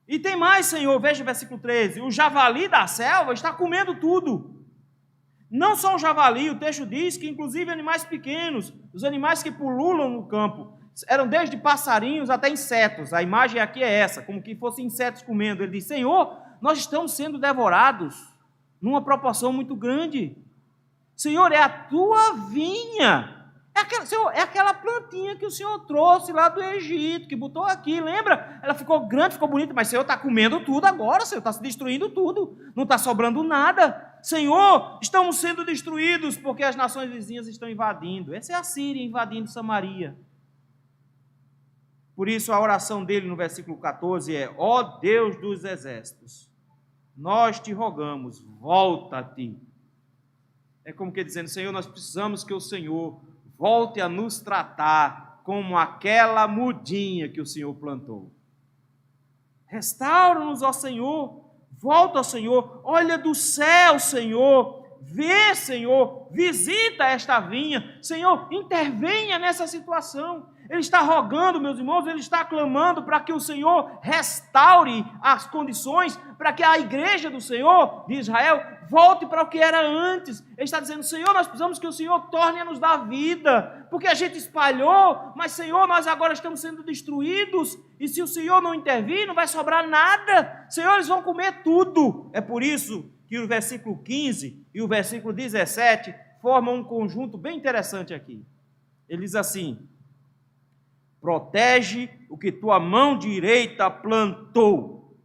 E tem mais, Senhor, veja o versículo 13. O javali da selva está comendo tudo. Não só o javali, o texto diz que inclusive animais pequenos, os animais que pululam no campo, eram desde passarinhos até insetos. A imagem aqui é essa, como que fossem insetos comendo. Ele diz: Senhor, nós estamos sendo devorados numa proporção muito grande. Senhor, é a tua vinha. Senhor, é aquela plantinha que o Senhor trouxe lá do Egito, que botou aqui, lembra? Ela ficou grande, ficou bonita, mas o Senhor está comendo tudo agora, o Senhor está se destruindo tudo, não está sobrando nada. Senhor, estamos sendo destruídos porque as nações vizinhas estão invadindo. Essa é a Síria invadindo Samaria. Por isso a oração dele no versículo 14 é: ó Deus dos exércitos, nós te rogamos, volta-te. É como que dizendo: Senhor, nós precisamos que o Senhor volte a nos tratar como aquela mudinha que o Senhor plantou. Restaura-nos, ó Senhor, volta, ó Senhor, olha do céu, Senhor, vê, Senhor, visita esta vinha, Senhor, intervenha nessa situação. Ele está rogando, meus irmãos, ele está clamando para que o Senhor restaure as condições, para que a igreja do Senhor, de Israel, volte para o que era antes. Ele está dizendo: Senhor, nós precisamos que o Senhor torne a nos dar vida, porque a gente espalhou, mas Senhor, nós agora estamos sendo destruídos, e se o Senhor não intervir, não vai sobrar nada. Senhor, eles vão comer tudo. É por isso que o versículo 15 e o versículo 17 formam um conjunto bem interessante aqui. Ele diz assim: protege o que tua mão direita plantou.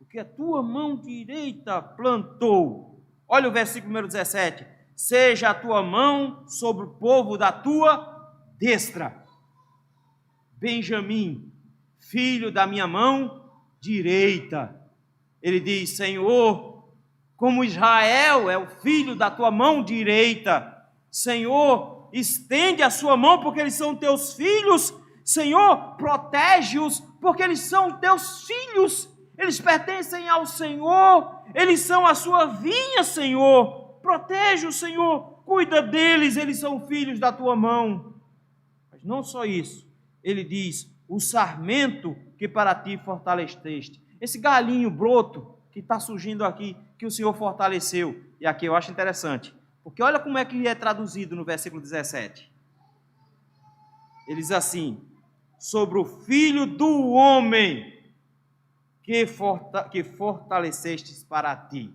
O que a tua mão direita plantou. Olha o versículo número 17. Seja a tua mão sobre o povo da tua destra. Benjamim, filho da minha mão direita. Ele diz: Senhor, como Israel é o filho da tua mão direita, Senhor, estende a sua mão porque eles são teus filhos. Senhor, protege-os, porque eles são teus filhos, eles pertencem ao Senhor, eles são a sua vinha, Senhor. Protege-os, Senhor, cuida deles, eles são filhos da tua mão. Mas não só isso, ele diz: o sarmento que para ti fortaleceste, esse galinho broto que está surgindo aqui, que o Senhor fortaleceu. E aqui eu acho interessante, porque olha como é que é traduzido no versículo 17. Ele diz assim: sobre o filho do homem que fortalecestes para ti.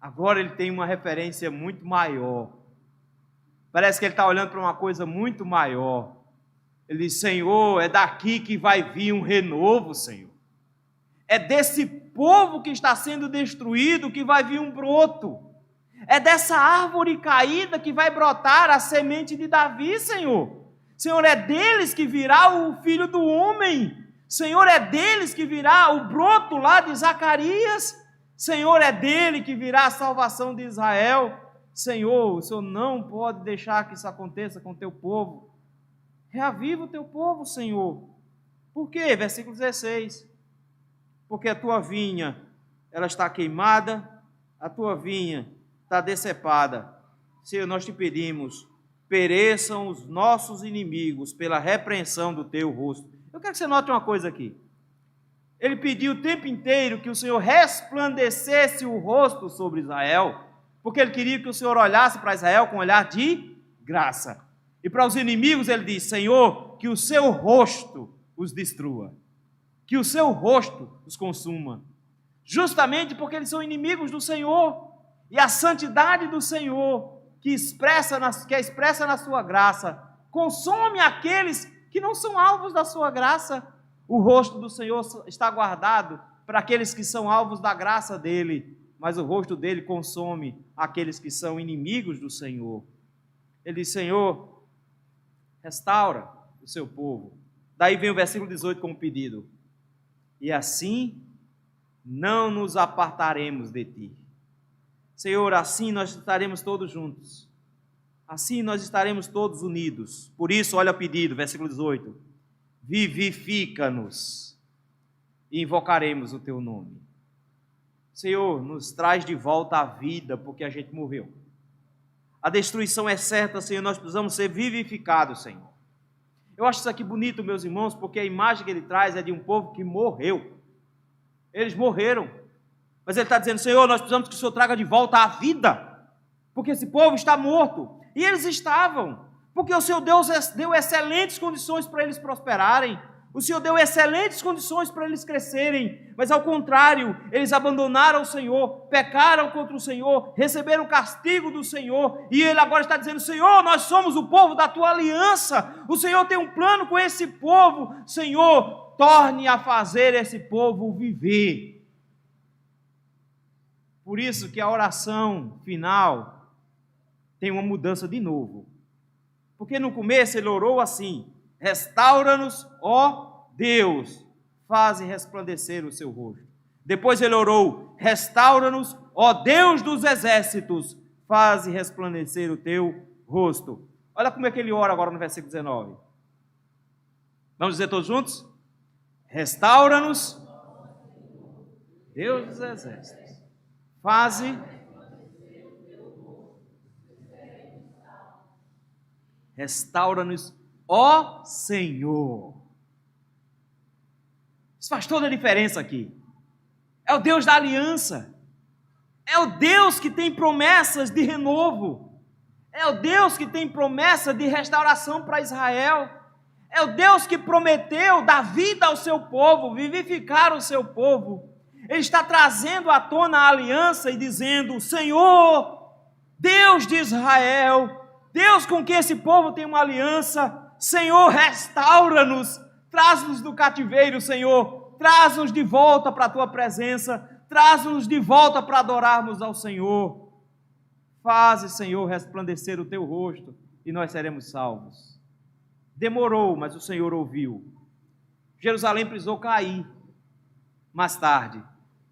Agora ele tem uma referência muito maior. Parece que ele está olhando para uma coisa muito maior. Ele diz: Senhor, é daqui que vai vir um renovo, Senhor. É desse povo que está sendo destruído que vai vir um broto. É dessa árvore caída que vai brotar a semente de Davi, Senhor. Senhor, é deles que virá o filho do homem. Senhor, é deles que virá o broto lá de Zacarias. Senhor, é dele que virá a salvação de Israel. Senhor, o Senhor não pode deixar que isso aconteça com o teu povo. Reaviva o teu povo, Senhor. Por quê? Versículo 16. Porque a tua vinha, ela está queimada, a tua vinha está decepada. Senhor, nós te pedimos, pereçam os nossos inimigos pela repreensão do teu rosto. Eu quero que você note uma coisa aqui. Ele pediu o tempo inteiro que o Senhor resplandecesse o rosto sobre Israel, porque ele queria que o Senhor olhasse para Israel com um olhar de graça. E para os inimigos ele diz: Senhor, que o seu rosto os destrua, que o seu rosto os consuma, justamente porque eles são inimigos do Senhor, e a santidade do Senhor, que é expressa na sua graça, consome aqueles que não são alvos da sua graça. O rosto do Senhor está guardado para aqueles que são alvos da graça dele, mas o rosto dele consome aqueles que são inimigos do Senhor. Ele diz: Senhor, restaura o seu povo. Daí vem o versículo 18 como pedido: e assim não nos apartaremos de ti. Senhor, assim nós estaremos todos juntos, assim nós estaremos todos unidos. Por isso, olha o pedido, versículo 18: vivifica-nos e invocaremos o teu nome. Senhor, nos traz de volta a vida, porque a gente morreu. A destruição é certa, Senhor, nós precisamos ser vivificados, Senhor. Eu acho isso aqui bonito, meus irmãos, porque a imagem que ele traz é de um povo que morreu. Eles morreram. Mas ele está dizendo: Senhor, nós precisamos que o Senhor traga de volta a vida, porque esse povo está morto. E eles estavam, porque o Senhor Deus deu excelentes condições para eles prosperarem. O Senhor deu excelentes condições para eles crescerem, mas ao contrário, eles abandonaram o Senhor, pecaram contra o Senhor, receberam o castigo do Senhor, e ele agora está dizendo: Senhor, nós somos o povo da tua aliança, o Senhor tem um plano com esse povo, Senhor, torne a fazer esse povo viver. Por isso que a oração final tem uma mudança de novo, porque no começo ele orou assim: restaura-nos, ó Deus, faze resplandecer o seu rosto. Depois ele orou: restaura-nos, ó Deus dos exércitos, faze resplandecer o teu rosto. Olha como é que ele ora agora no versículo 19. Vamos dizer todos juntos? Restaura-nos, Deus dos exércitos, faze restaura-nos, ó Senhor. Isso faz toda a diferença aqui. É o Deus da aliança. É o Deus que tem promessas de renovo. É o Deus que tem promessa de restauração para Israel. É o Deus que prometeu dar vida ao seu povo, vivificar o seu povo. Ele está trazendo à tona a aliança e dizendo: Senhor, Deus de Israel, Deus com quem esse povo tem uma aliança, Senhor, restaura-nos, traz-nos do cativeiro, Senhor, traz-nos de volta para a tua presença, traz-nos de volta para adorarmos ao Senhor. Faze, Senhor, resplandecer o teu rosto e nós seremos salvos. Demorou, mas o Senhor ouviu. Jerusalém precisou cair. Mais tarde,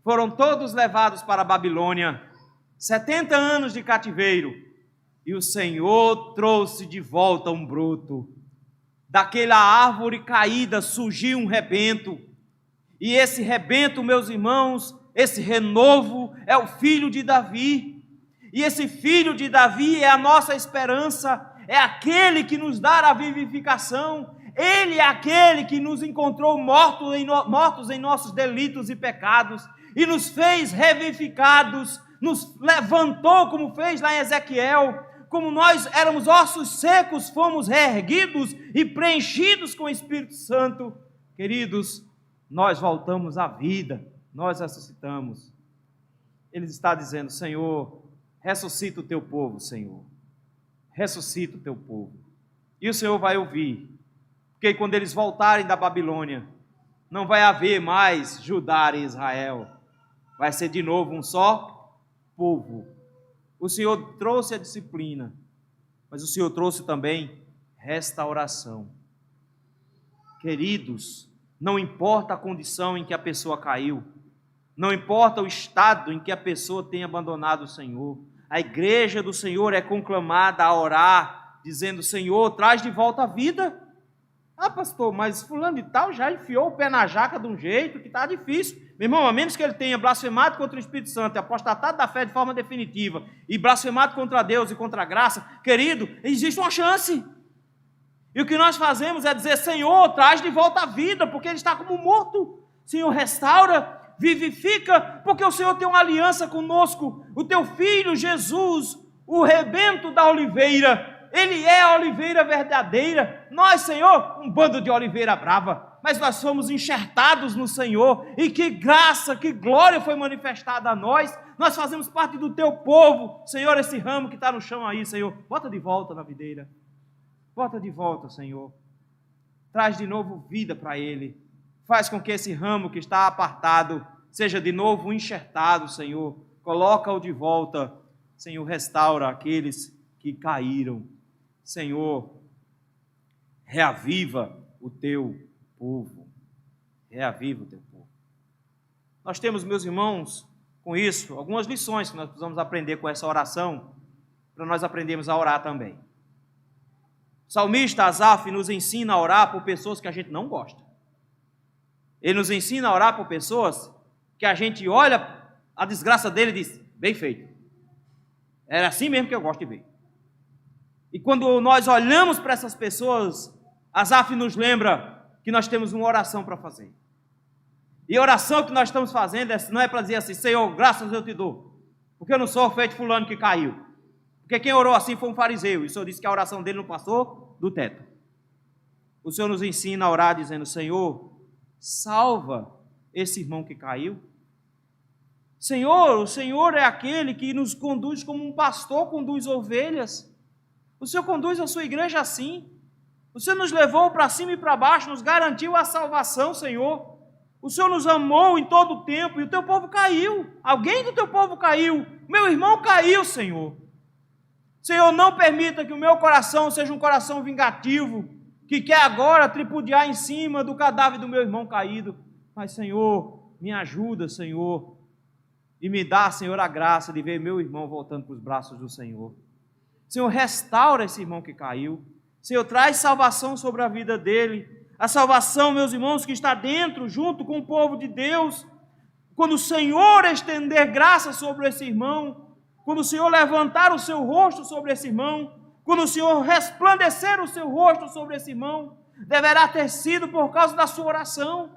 foram todos levados para a Babilônia, 70 anos de cativeiro, e o Senhor trouxe de volta um broto. Daquela árvore caída surgiu um rebento, e esse rebento, meus irmãos, esse renovo é o filho de Davi, e esse filho de Davi é a nossa esperança, é aquele que nos dá a vivificação, ele é aquele que nos encontrou mortos em nossos delitos e pecados, e nos fez revivificados, nos levantou, como fez lá em Ezequiel, como nós éramos ossos secos, fomos reerguidos e preenchidos com o Espírito Santo. Queridos, nós voltamos à vida, nós ressuscitamos. Ele está dizendo: Senhor, ressuscita o teu povo, Senhor. Ressuscita o teu povo. E o Senhor vai ouvir, porque quando eles voltarem da Babilônia, não vai haver mais Judá e Israel, vai ser de novo um só povo. O Senhor trouxe a disciplina, mas o Senhor trouxe também restauração. Queridos, não importa a condição em que a pessoa caiu, não importa o estado em que a pessoa tem abandonado o Senhor, a igreja do Senhor é conclamada a orar, dizendo: Senhor, traz de volta a vida. Ah, pastor, mas fulano de tal já enfiou o pé na jaca de um jeito que está difícil. Meu irmão, a menos que ele tenha blasfemado contra o Espírito Santo e apostatado da fé de forma definitiva e blasfemado contra Deus e contra a graça, querido, existe uma chance. E o que nós fazemos é dizer, Senhor, traz de volta a vida, porque ele está como morto. Senhor, restaura, vivifica, porque o Senhor tem uma aliança conosco. O teu filho Jesus, o rebento da oliveira, ele é a oliveira verdadeira. Nós, Senhor, um bando de oliveira brava, mas nós somos enxertados no Senhor, e que graça, que glória foi manifestada a nós. Nós fazemos parte do teu povo. Senhor, esse ramo que está no chão aí, Senhor, bota de volta na videira. Bota de volta, Senhor. Traz de novo vida para ele. Faz com que esse ramo que está apartado seja de novo enxertado, Senhor. Coloca-o de volta. Senhor, restaura aqueles que caíram. Senhor, reaviva o teu povo. Reaviva o teu povo. Nós temos, meus irmãos, com isso, algumas lições que nós precisamos aprender com essa oração, para nós aprendermos a orar também. O salmista Asaf nos ensina a orar por pessoas que a gente não gosta. Ele nos ensina a orar por pessoas que a gente olha a desgraça dele e diz, bem feito. Era assim mesmo que eu gosto de ver. E quando nós olhamos para essas pessoas, Asaf nos lembra que nós temos uma oração para fazer. E a oração que nós estamos fazendo não é para dizer assim, Senhor, graças eu te dou, porque eu não sou feito fulano que caiu. Porque quem orou assim foi um fariseu, e o Senhor disse que a oração dele não passou do teto. O Senhor nos ensina a orar dizendo, Senhor, salva esse irmão que caiu. Senhor, o Senhor é aquele que nos conduz como um pastor conduz ovelhas. O Senhor conduz a sua igreja assim. O Senhor nos levou para cima e para baixo, nos garantiu a salvação, Senhor. O Senhor nos amou em todo o tempo e o teu povo caiu. Alguém do teu povo caiu. Meu irmão caiu, Senhor. Senhor, não permita que o meu coração seja um coração vingativo, que quer agora tripudiar em cima do cadáver do meu irmão caído. Mas, Senhor, me ajuda, Senhor, e me dá, Senhor, a graça de ver meu irmão voltando para os braços do Senhor. Senhor, restaura esse irmão que caiu. Senhor, traz salvação sobre a vida dele. A salvação, meus irmãos, que está dentro, junto com o povo de Deus. Quando o Senhor estender graça sobre esse irmão, quando o Senhor levantar o seu rosto sobre esse irmão, quando o Senhor resplandecer o seu rosto sobre esse irmão, deverá ter sido por causa da sua oração.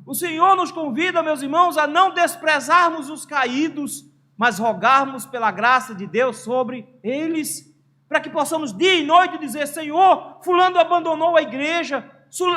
O Senhor nos convida, meus irmãos, a não desprezarmos os caídos, mas rogarmos pela graça de Deus sobre eles, para que possamos dia e noite dizer, Senhor, fulano abandonou a igreja,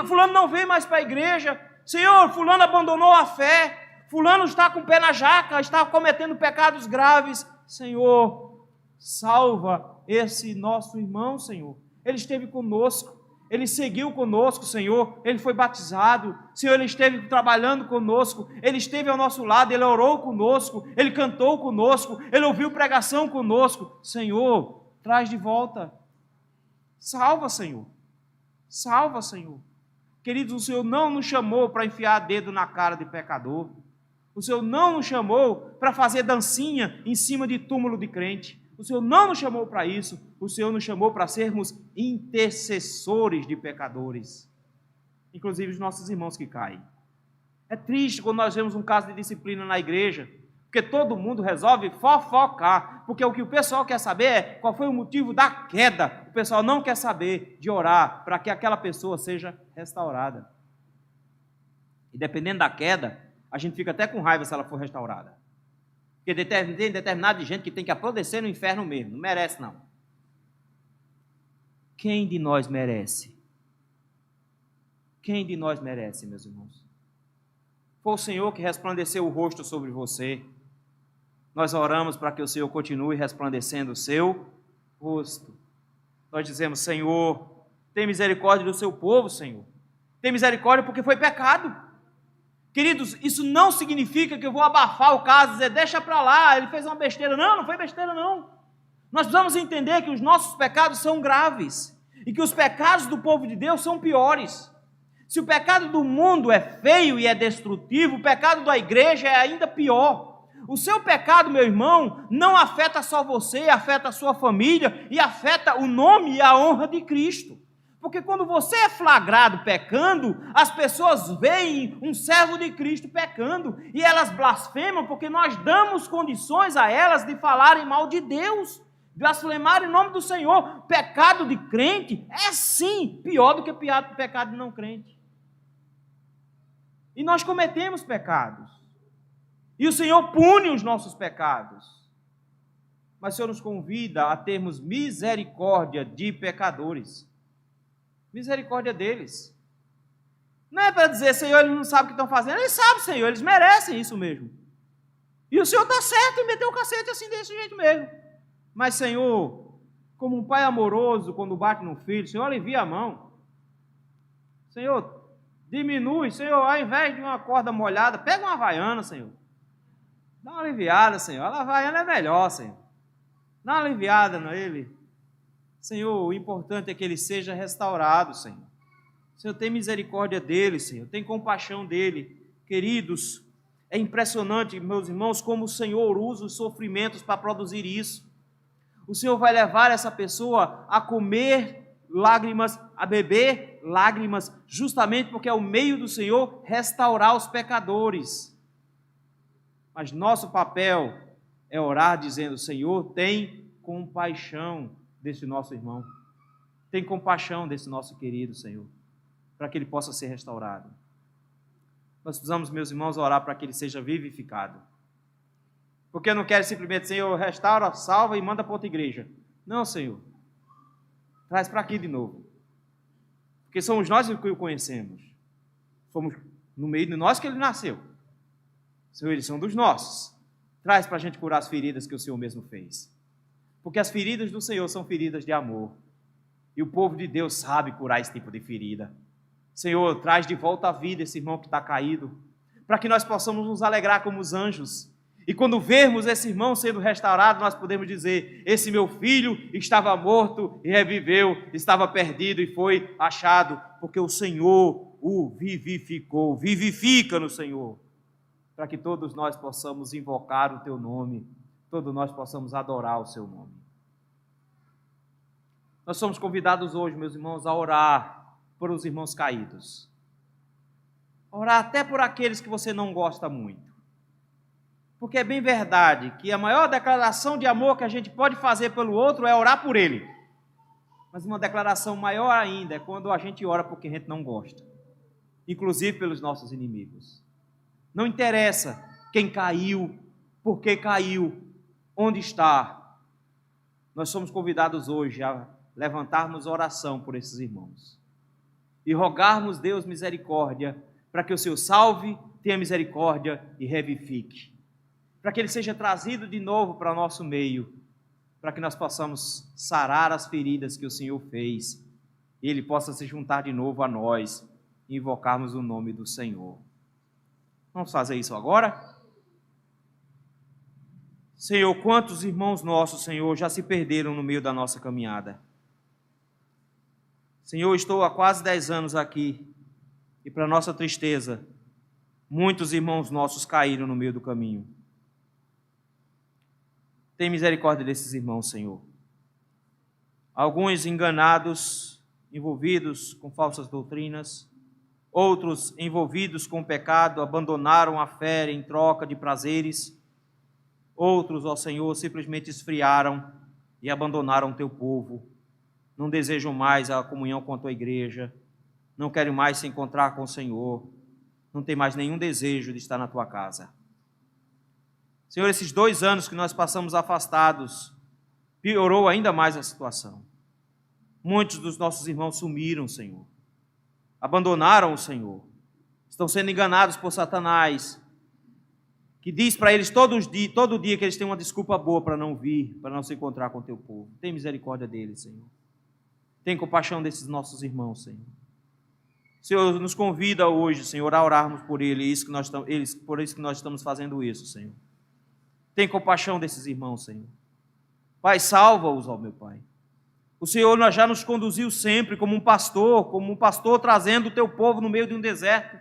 fulano não vem mais para a igreja, Senhor, fulano abandonou a fé, fulano está com o pé na jaca, está cometendo pecados graves. Senhor, salva esse nosso irmão, Senhor. Ele esteve conosco, ele seguiu conosco, Senhor, ele foi batizado, Senhor, ele esteve trabalhando conosco, ele esteve ao nosso lado, ele orou conosco, ele cantou conosco, ele ouviu pregação conosco. Senhor, traz de volta. Salva, Senhor. Salva, Senhor. Queridos, o Senhor não nos chamou para enfiar dedo na cara de pecador. O Senhor não nos chamou para fazer dancinha em cima de túmulo de crente. O Senhor não nos chamou para isso. O Senhor nos chamou para sermos intercessores de pecadores, inclusive os nossos irmãos que caem. É triste quando nós vemos um caso de disciplina na igreja, porque todo mundo resolve fofocar, porque o que o pessoal quer saber é qual foi o motivo da queda. O pessoal não quer saber de orar para que aquela pessoa seja restaurada. E dependendo da queda, a gente fica até com raiva se ela for restaurada. Porque tem determinada gente que tem que apodrecer no inferno mesmo. Não merece, não. Quem de nós merece? Quem de nós merece, meus irmãos? Foi o Senhor que resplandeceu o rosto sobre você. Nós oramos para que o Senhor continue resplandecendo o seu rosto. Nós dizemos, Senhor, tem misericórdia do seu povo, Senhor. Tem misericórdia porque foi pecado. Queridos, isso não significa que eu vou abafar o caso e dizer, deixa para lá, ele fez uma besteira. Não, não foi besteira não. Nós precisamos entender que os nossos pecados são graves e que os pecados do povo de Deus são piores. Se o pecado do mundo é feio e é destrutivo, o pecado da igreja é ainda pior. O seu pecado, meu irmão, não afeta só você, afeta a sua família e afeta o nome e a honra de Cristo. Porque quando você é flagrado pecando, as pessoas veem um servo de Cristo pecando e elas blasfemam porque nós damos condições a elas de falarem mal de Deus, blasfemar em nome do Senhor. Pecado de crente é sim pior do que pecado de não crente. E nós cometemos pecados. E o Senhor pune os nossos pecados. Mas o Senhor nos convida a termos misericórdia de pecadores. Misericórdia deles. Não é para dizer, Senhor, eles não sabem o que estão fazendo. Eles sabem, Senhor, eles merecem isso mesmo. E o Senhor está certo em meter o cacete assim, desse jeito mesmo. Mas, Senhor, como um pai amoroso, quando bate no filho, Senhor, alivia a mão. Senhor, diminui, Senhor, ao invés de uma corda molhada, pega uma havaiana, Senhor. Dá uma aliviada, Senhor. A havaiana é melhor, Senhor. Dá uma aliviada nele. Senhor, o importante é que ele seja restaurado, Senhor. Senhor, tem misericórdia dele, Senhor. Tem compaixão dele. Queridos, é impressionante, meus irmãos, como o Senhor usa os sofrimentos para produzir isso. O Senhor vai levar essa pessoa a comer lágrimas, a beber lágrimas, justamente porque é o meio do Senhor restaurar os pecadores. Mas nosso papel é orar dizendo, Senhor, tem compaixão desse nosso irmão. Tem compaixão desse nosso querido, Senhor, para que ele possa ser restaurado. Nós precisamos, meus irmãos, orar para que ele seja vivificado. Porque eu não quero simplesmente, Senhor, restaura, salva e manda para outra igreja. Não, Senhor. Traz para aqui de novo. Porque somos nós que o conhecemos. Somos no meio de nós que ele nasceu. Senhor, eles são dos nossos. Traz para a gente curar as feridas que o Senhor mesmo fez. Porque as feridas do Senhor são feridas de amor. E o povo de Deus sabe curar esse tipo de ferida. Senhor, traz de volta à vida esse irmão que está caído, para que nós possamos nos alegrar como os anjos. E quando vermos esse irmão sendo restaurado, nós podemos dizer, esse meu filho estava morto e reviveu, estava perdido e foi achado, porque o Senhor o vivificou. Vivifica no Senhor, para que todos nós possamos invocar o teu nome, todos nós possamos adorar o seu nome. Nós somos convidados hoje, meus irmãos, a orar por os irmãos caídos. Orar até por aqueles que você não gosta muito. Porque é bem verdade que a maior declaração de amor que a gente pode fazer pelo outro é orar por ele. Mas uma declaração maior ainda é quando a gente ora por quem a gente não gosta. Inclusive pelos nossos inimigos. Não interessa quem caiu, por que caiu, onde está. Nós somos convidados hoje a levantarmos oração por esses irmãos. E rogarmos Deus misericórdia para que o Senhor salve, tenha misericórdia e revivifique. Para que ele seja trazido de novo para o nosso meio, para que nós possamos sarar as feridas que o Senhor fez, e ele possa se juntar de novo a nós e invocarmos o nome do Senhor. Vamos fazer isso agora? Senhor, quantos irmãos nossos, Senhor, já se perderam no meio da nossa caminhada? Senhor, estou há quase 10 anos aqui, e para nossa tristeza, muitos irmãos nossos caíram no meio do caminho. Tem misericórdia desses irmãos, Senhor. Alguns enganados, envolvidos com falsas doutrinas, outros envolvidos com pecado, abandonaram a fé em troca de prazeres. Outros, ó Senhor, simplesmente esfriaram e abandonaram o teu povo. Não desejam mais a comunhão com a tua igreja, não querem mais se encontrar com o Senhor, não tem mais nenhum desejo de estar na tua casa. Senhor, esses 2 anos que nós passamos afastados, piorou ainda mais a situação. Muitos dos nossos irmãos sumiram, Senhor. Abandonaram o Senhor. Estão sendo enganados por Satanás, que diz para eles todo dia que eles têm uma desculpa boa para não vir, para não se encontrar com o teu povo. Tem misericórdia deles, Senhor. Tem compaixão desses nossos irmãos, Senhor. Senhor, nos convida hoje, Senhor, a orarmos por eles, por isso que nós estamos fazendo isso, Senhor. Tem compaixão desses irmãos, Senhor. Pai, salva-os, ó meu Pai. O Senhor já nos conduziu sempre como um pastor trazendo o teu povo no meio de um deserto.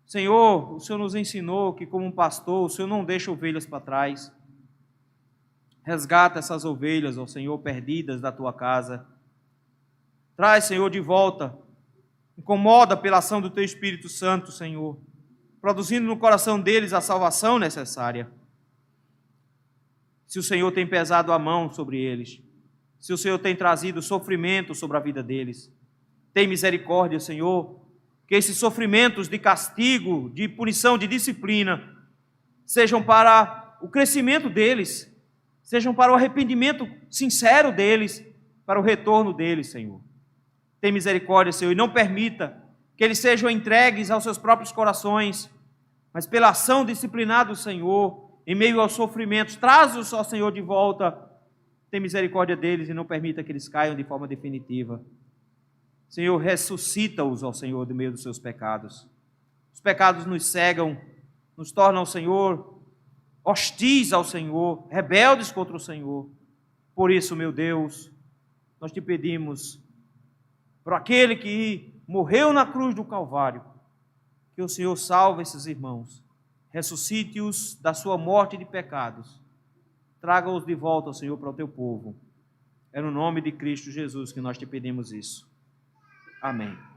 Senhor, o Senhor nos ensinou que como um pastor, o Senhor não deixa ovelhas para trás. Resgata essas ovelhas, ó Senhor, perdidas da tua casa. Traz, Senhor, de volta. Incomoda pela ação do Teu Espírito Santo, Senhor, produzindo no coração deles a salvação necessária. Se o Senhor tem pesado a mão sobre eles, se o Senhor tem trazido sofrimento sobre a vida deles, tem misericórdia, Senhor, que esses sofrimentos de castigo, de punição, de disciplina, sejam para o crescimento deles, sejam para o arrependimento sincero deles, para o retorno deles, Senhor. Tem misericórdia, Senhor, e não permita que eles sejam entregues aos seus próprios corações, mas pela ação disciplinada do Senhor, em meio aos sofrimentos, traz-os, ó Senhor, de volta. Tem misericórdia deles e não permita que eles caiam de forma definitiva. Senhor, ressuscita-os, ó Senhor, do meio dos seus pecados. Os pecados nos cegam, nos tornam, Senhor, hostis ao Senhor, rebeldes contra o Senhor. Por isso, meu Deus, nós te pedimos, por aquele que morreu na cruz do Calvário, que o Senhor salve esses irmãos, ressuscite-os da sua morte de pecados, traga-os de volta, Senhor, para o teu povo. É no nome de Cristo Jesus que nós te pedimos isso. Amém.